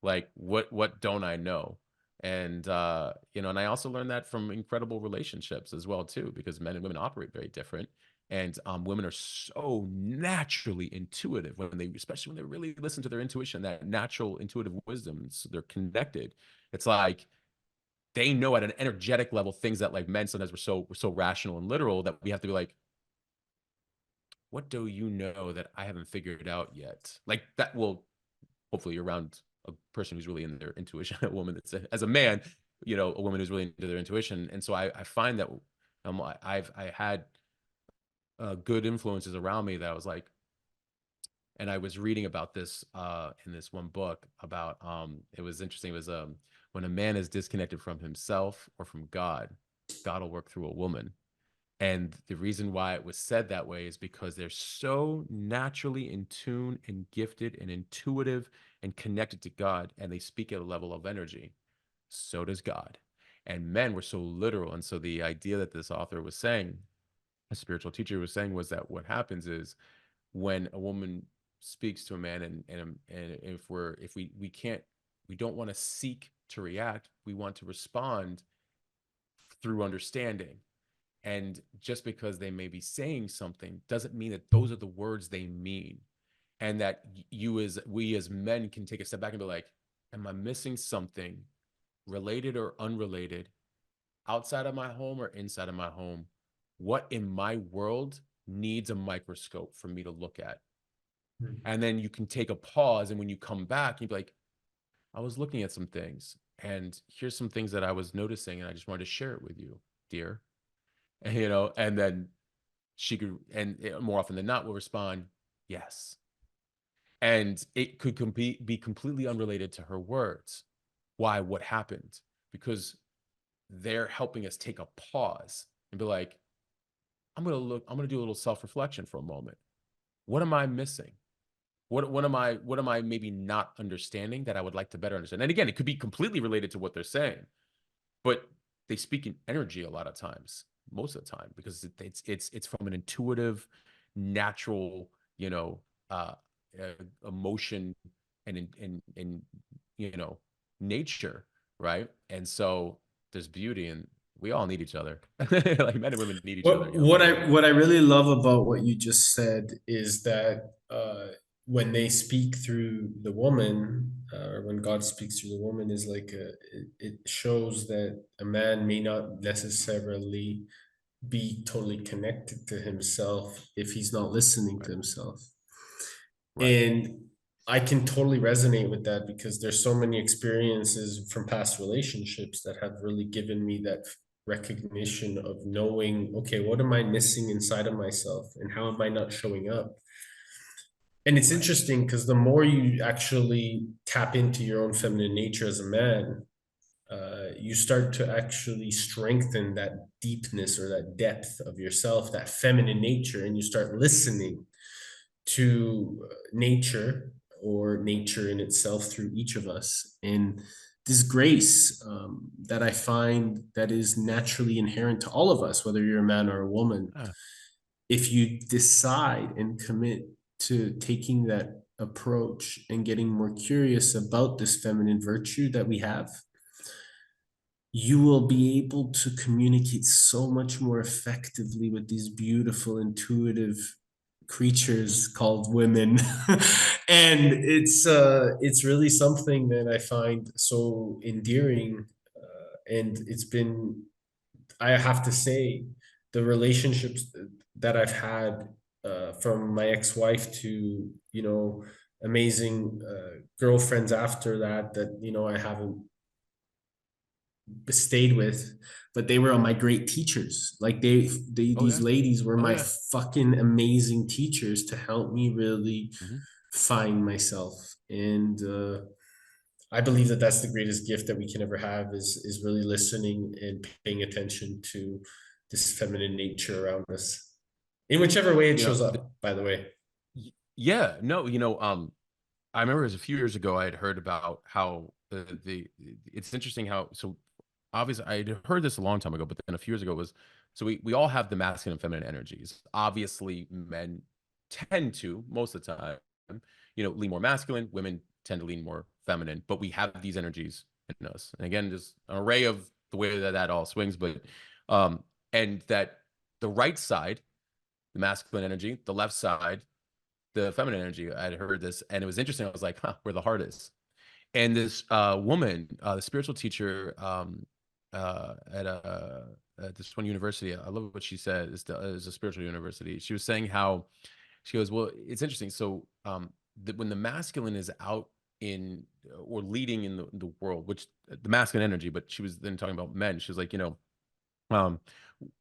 Like what don't I know? And and I also learned that from incredible relationships as well too, because men and women operate very different. And women are so naturally intuitive especially when they really listen to their intuition, that natural intuitive wisdom. So they're connected. It's like they know at an energetic level things that like men sometimes we're so rational and literal that we have to be like, what do you know that I haven't figured out yet? Like that will hopefully you're around a person who's really in their intuition, a woman that's as a man, a woman who's really into their intuition. And so I find that I had good influences around me that I was like, and I was reading about this in this one book about it was interesting. It was when a man is disconnected from himself or from God will work through a woman. And the reason why it was said that way is because they're so naturally in tune and gifted and intuitive and connected to God, and they speak at a level of energy. So does God. And men were so literal. And so the idea that this author was saying, a spiritual teacher was saying, was that what happens is when a woman speaks to a man and we don't want to seek to react, we want to respond through understanding. And just because they may be saying something doesn't mean that those are the words they mean. And that we as men can take a step back and be like, am I missing something related or unrelated, outside of my home or inside of my home? What in my world needs a microscope for me to look at? And then you can take a pause. And when you come back, you'd be like, I was looking at some things and here's some things that I was noticing. And I just wanted to share it with you, dear. And, and then she could, and more often than not, will respond, yes. And it could be completely unrelated to her words. Why? What happened? Because they're helping us take a pause and be like, I'm going to do a little self-reflection for a moment. What am I missing? What am I maybe not understanding that I would like to better understand? And again, it could be completely related to what they're saying, but they speak in energy a lot of times, most of the time, because it's from an intuitive, natural, uh, emotion and in nature, right? And so there's beauty We all need each other. Like men and women need each other, What you know, for real. what I really love about what you just said is that when they speak through the woman, or when God speaks through the woman, is like it shows that a man may not necessarily be totally connected to himself if he's not listening to Right. himself. Right. And I can totally resonate with that because there's so many experiences from past relationships that have really given me that recognition of knowing, okay, what am I missing inside of myself and how am I not showing up? And it's Right. interesting because the more you actually tap into your own feminine nature as a man, you start to actually strengthen that deepness or that depth of yourself, that feminine nature, and you start listening to nature or nature in itself through each of us. And this grace that I find that is naturally inherent to all of us, whether you're a man or a woman, Ah, if you decide and commit to taking that approach and getting more curious about this feminine virtue that we have, you will be able to communicate so much more effectively with these beautiful, intuitive creatures called women. And it's really something that I find so endearing. And it's been, I have to say, the relationships that I've had from my ex-wife to, amazing girlfriends after that, I haven't stayed with, but they were my great teachers. Like oh these yeah. ladies were Oh my yeah. fucking amazing teachers to help me really Hmm. find myself. And I believe that that's the greatest gift that we can ever have is really listening and paying attention to this feminine nature around us in whichever way it You know, shows up, by the way. yeah, no, I remember it was a few years ago I had heard about how the it's interesting how so obviously I had heard this a long time ago, but then a few years ago it was so we all have the masculine and feminine energies. Obviously, men tend to most of the time, lean more masculine, women tend to lean more feminine, but we have these energies in us. And again, just an array of the way that that all swings, but um and that the right side, the masculine energy, the left side, the feminine energy. I'd heard this and it was interesting. I was like, huh, where the heart is. And this woman, the spiritual teacher at this one university, I love what she said. It's a spiritual university. She was saying how she goes, well, it's interesting. So when the masculine is out in or leading in the world, which the masculine energy, but she was then talking about men. She was like, um,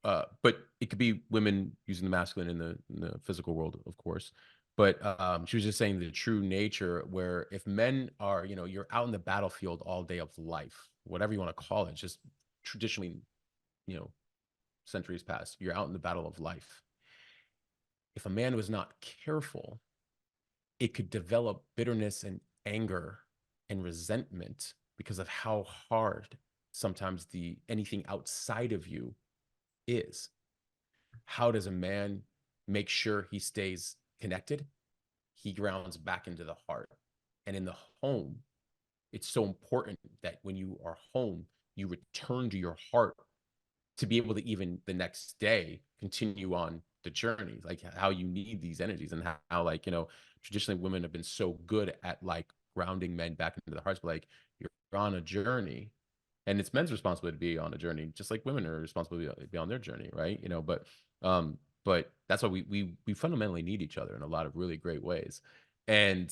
but it could be women using the masculine in the physical world, of course. But she was just saying the true nature, where if men are, you're out in the battlefield all day of life, whatever you want to call it, just traditionally, you know, centuries past, you're out in the battle of life. If a man was not careful, it could develop bitterness and anger and resentment because of how hard sometimes the anything outside of you is. How does a man make sure he stays connected? He grounds back into the heart. And in the home, it's so important that when you are home, you return to your heart to be able to even the next day continue on the journey, like how you need these energies and how like, traditionally women have been so good at like grounding men back into the hearts, but like you're on a journey and it's men's responsibility to be on a journey, just like women are responsible to be on their journey, right? But that's why we fundamentally need each other in a lot of really great ways, and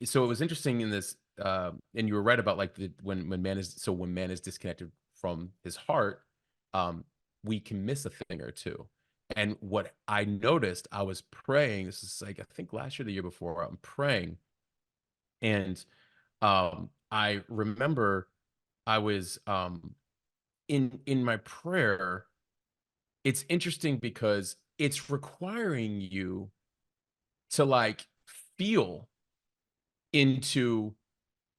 so it was interesting in this, and you were right about like when man is disconnected from his heart, um, we can miss a thing or two. And what I noticed, I was praying. This is like I think last year, the year before. I'm praying, and I remember I was in my prayer. It's interesting because it's requiring you to like feel into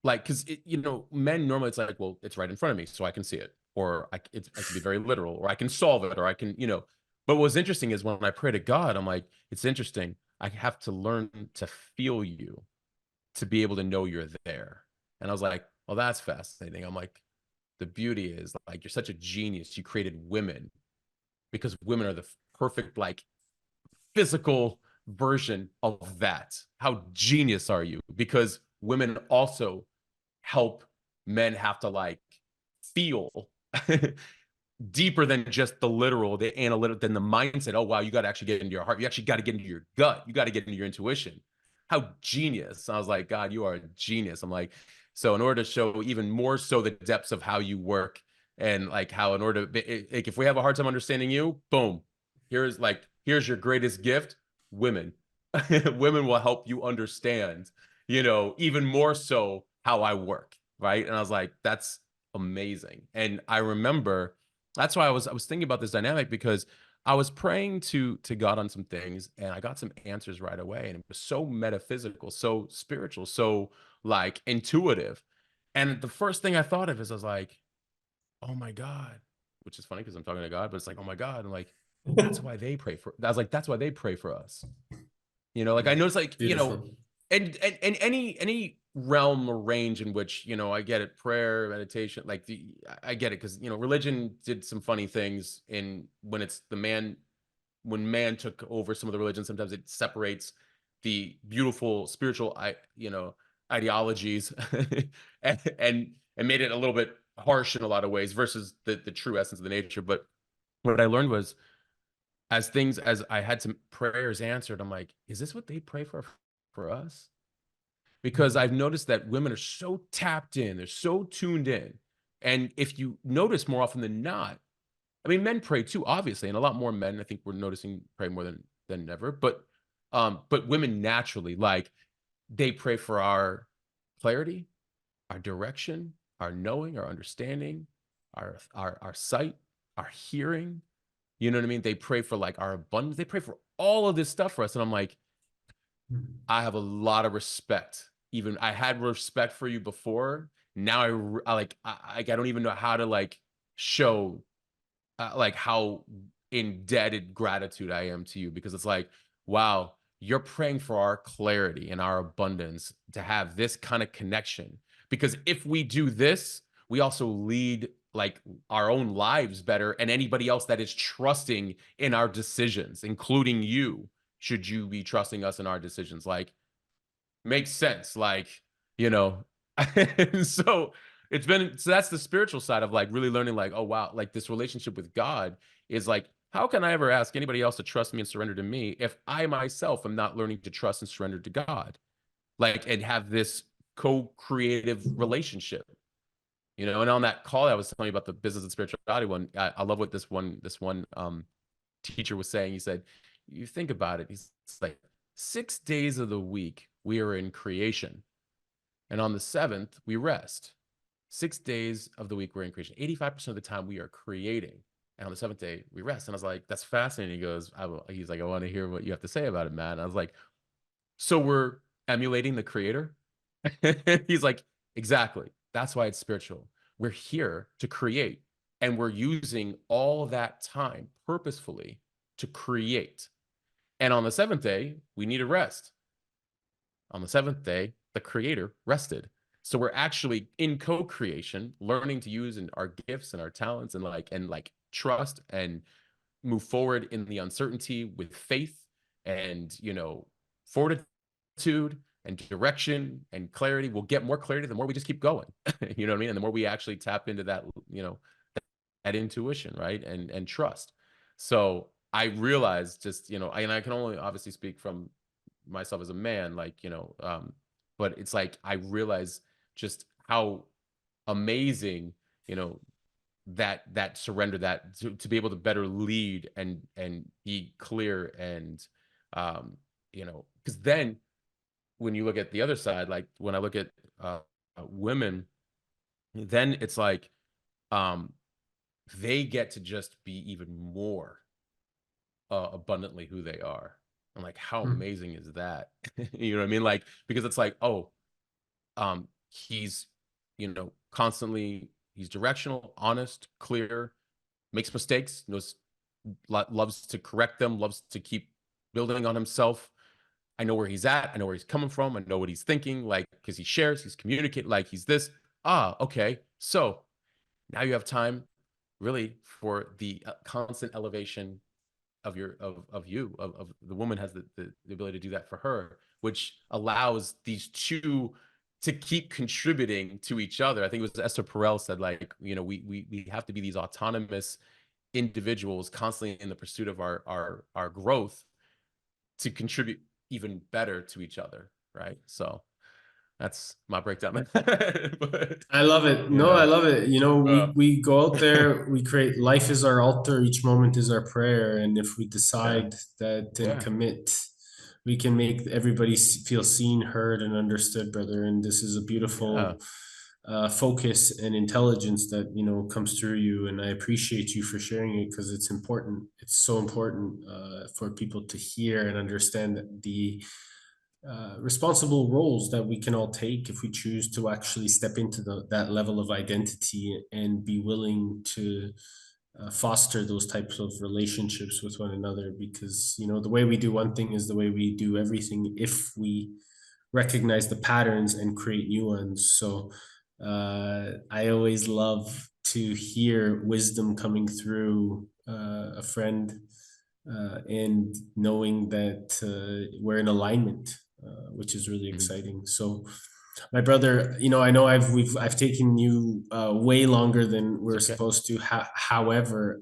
like because men normally it's like, well, it's right in front of me so I can see it, or I can be very literal, or I can solve it, or I can but what's interesting is when I pray to God, I'm like, it's interesting, I have to learn to feel you to be able to know you're there. And I was like, well, that's fascinating. I'm like, the beauty is like you're such a genius. You created women because women are the perfect like physical version of that. How genius are you? Because women also help men have to like feel deeper than just the literal, the analytic, than the mindset. Oh, wow, you got to actually get into your heart. You actually got to get into your gut. You got to get into your intuition. How genius. I was like, God, you are a genius. I'm like, so in order to show even more so the depths of how you work and like how in order to, like, if we have a hard time understanding you, boom, here's your greatest gift, women. Women will help you understand, even more so how I work. Right. And I was like, that's amazing. And I remember that's why I was thinking about this dynamic because I was praying to God on some things and I got some answers right away. And it was so metaphysical, so spiritual, so like intuitive. And the first thing I thought of is I was like, oh my God, which is funny because I'm talking to God, but it's like, oh my God. And like, that's why they pray for, I was like, that's why they pray for us. Like I noticed like, Beautiful. and any realm or range in which, I get it, prayer, meditation, like I get it because, religion did some funny things in when it's when man took over some of the religion, sometimes it separates the beautiful spiritual, ideologies and made it a little bit harsh in a lot of ways versus the true essence of the nature. But what I learned was as I had some prayers answered, I'm like, is this what they pray for us? Because I've noticed that women are so tapped in, they're so tuned in. And if you notice more often than not, I mean, men pray too, obviously, and a lot more men, I think we're noticing pray more than ever. But women naturally, like they pray for our clarity, our direction, our knowing, our understanding, our sight, our hearing. You know what I mean? They pray for like our abundance. They pray for all of this stuff for us. And I'm like, I have a lot of respect. Even I had respect for you before. Now I don't even know how to like show like how indebted gratitude I am to you because it's like, wow, you're praying for our clarity and our abundance to have this kind of connection. Because if we do this, we also lead like our own lives better and anybody else that is trusting in our decisions, including you, should you be trusting us in our decisions. Like, makes sense. Like, you know, so so that's the spiritual side of like really learning, like, oh, wow, like this relationship with God is like, how can I ever ask anybody else to trust me and surrender to me if I myself am not learning to trust and surrender to God? Like, and have this co-creative relationship, and on that call I was telling you about the business and spirituality one, I love what this one teacher was saying. He said, you think about it, he's like 6 days of the week we are in creation, and on the seventh we rest. 6 days of the week we're in creation. 85% of the time we are creating, and on the seventh day we rest. And I was like, that's fascinating. He goes, he's like, I want to hear what you have to say about it, Matt. And I was like, so we're emulating the creator? He's like, exactly. That's why it's spiritual. We're here to create, and we're using all of that time purposefully to create. And on the seventh day, we need a rest. On the seventh day, the creator rested. So we're actually in co-creation, learning to use our gifts and our talents and like trust and move forward in the uncertainty with faith and fortitude and direction and clarity. We'll get more clarity the more we just keep going. You know what I mean? And the more we actually tap into that, that intuition, right? And trust. So I realized just, and I can only obviously speak from myself as a man, like, but it's like I realize just how amazing, that surrender, that to be able to better lead and be clear and because then when you look at the other side, like when I look at women, then it's like um they get to just be even more abundantly who they are. I'm like, how amazing is that? You know what I mean? Like, because it's like, oh, he's, constantly, he's directional, honest, clear, makes mistakes, loves to correct them, loves to keep building on himself. I know where he's at. I know where he's coming from. I know what he's thinking, like, because he shares, he's communicating, like, he's this. Ah, okay. So now you have time really for the constant elevation of your of the woman has the ability to do that for her, which allows these two to keep contributing to each other. I think it was Esther Perel said, like, you know, we have to be these autonomous individuals constantly in the pursuit of our growth to contribute even better to each other, right? So that's my breakdown. But I love it. you No, I know, love it. You know, uh, we go out there, we create life is our altar, each moment is our prayer. And if we yeah, decide that and yeah, commit, we can make everybody feel seen, heard, and understood, brother. And this is a yeah. beautiful focus and intelligence that, you know, comes through you. And I appreciate you for sharing it because it's important. It's so important for people to hear and understand the responsible roles that we can all take if we choose to actually step into that level of identity and be willing to foster those types of relationships with one another, because you know the way we do one thing is the way we do everything if we recognize the patterns and create new ones. So I always love to hear wisdom coming through a friend and knowing that we're in alignment, which is really Mhm. exciting. So, my brother, you know, I know I've taken you way longer than It's we're okay. supposed to. However,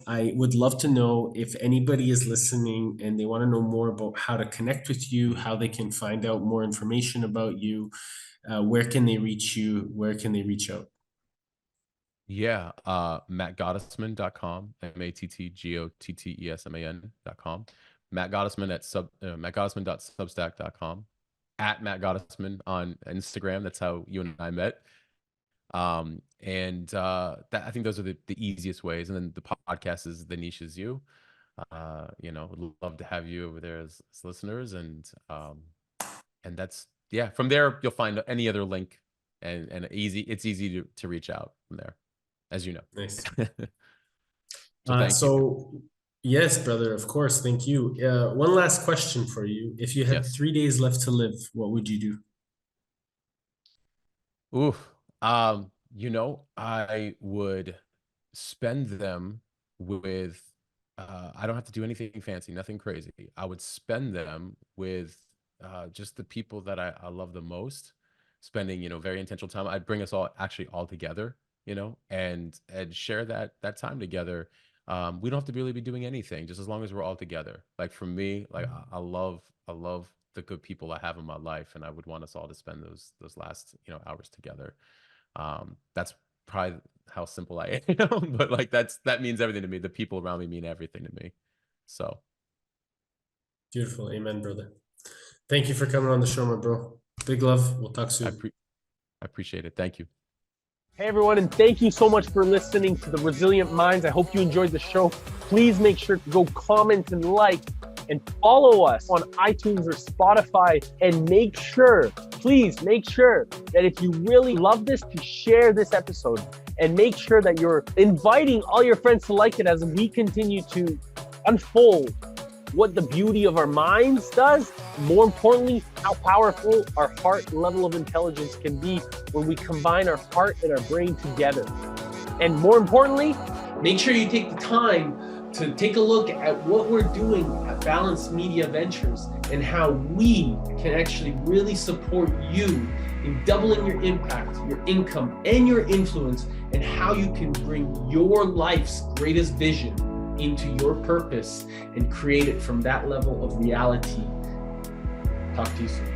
I would love to know if anybody is listening and they want to know more about how to connect with you, Mhm. how they can find out more information about you. Where can they reach you? Where can they reach out? Yeah, mattgottesman.com, mattgottesman.com, mattgottesman.substack.com, at Matt Gottesman on Instagram. That's how you and I met. And that, I think those are the easiest ways. And then the podcast is The Niche Is You. You know, would love to have you over there as listeners. And that's, yeah, from there, you'll find any other link, and it's easy to reach out from there, as you Nice. know. So thank you. So, yes, brother, of course. Thank you. One last question for you. If you had Yes. 3 days left to live, what would you do? Oof. You know, I would spend them with, I don't have to do anything fancy, nothing crazy. I would spend them with just the people that I love the most, spending, you know, very intentional time. I'd bring us all together, you know, and share that time together. We don't have to really be doing anything, just as long as we're all together. Like for me, like I love the good people I have in my life, and I would want us all to spend those last, you know, hours together. That's probably how simple I am, but like that means everything to me. The people around me mean everything to me. So Beautiful. Amen, brother. Thank you for coming on the show, my bro. Big love. We'll talk I soon. pre I appreciate it. Thank you. Hey everyone, and thank you so much for listening to the Resilient Minds. I hope you enjoyed the show. Please make sure to go comment and like and follow us on iTunes or Spotify. And make sure, please make sure that if you really love this, to share this episode, and make sure that you're inviting all your friends to like it as we continue to unfold what the beauty of our minds does. More importantly, how powerful our heart level of intelligence can be when we combine our heart and our brain together. And more importantly, make sure you take the time to take a look at what we're doing at Balanced Media Ventures and how we can actually really support you in doubling your impact, your income, and your influence, and how you can bring your life's greatest vision into your purpose and create it from that level of reality. Talk to you soon.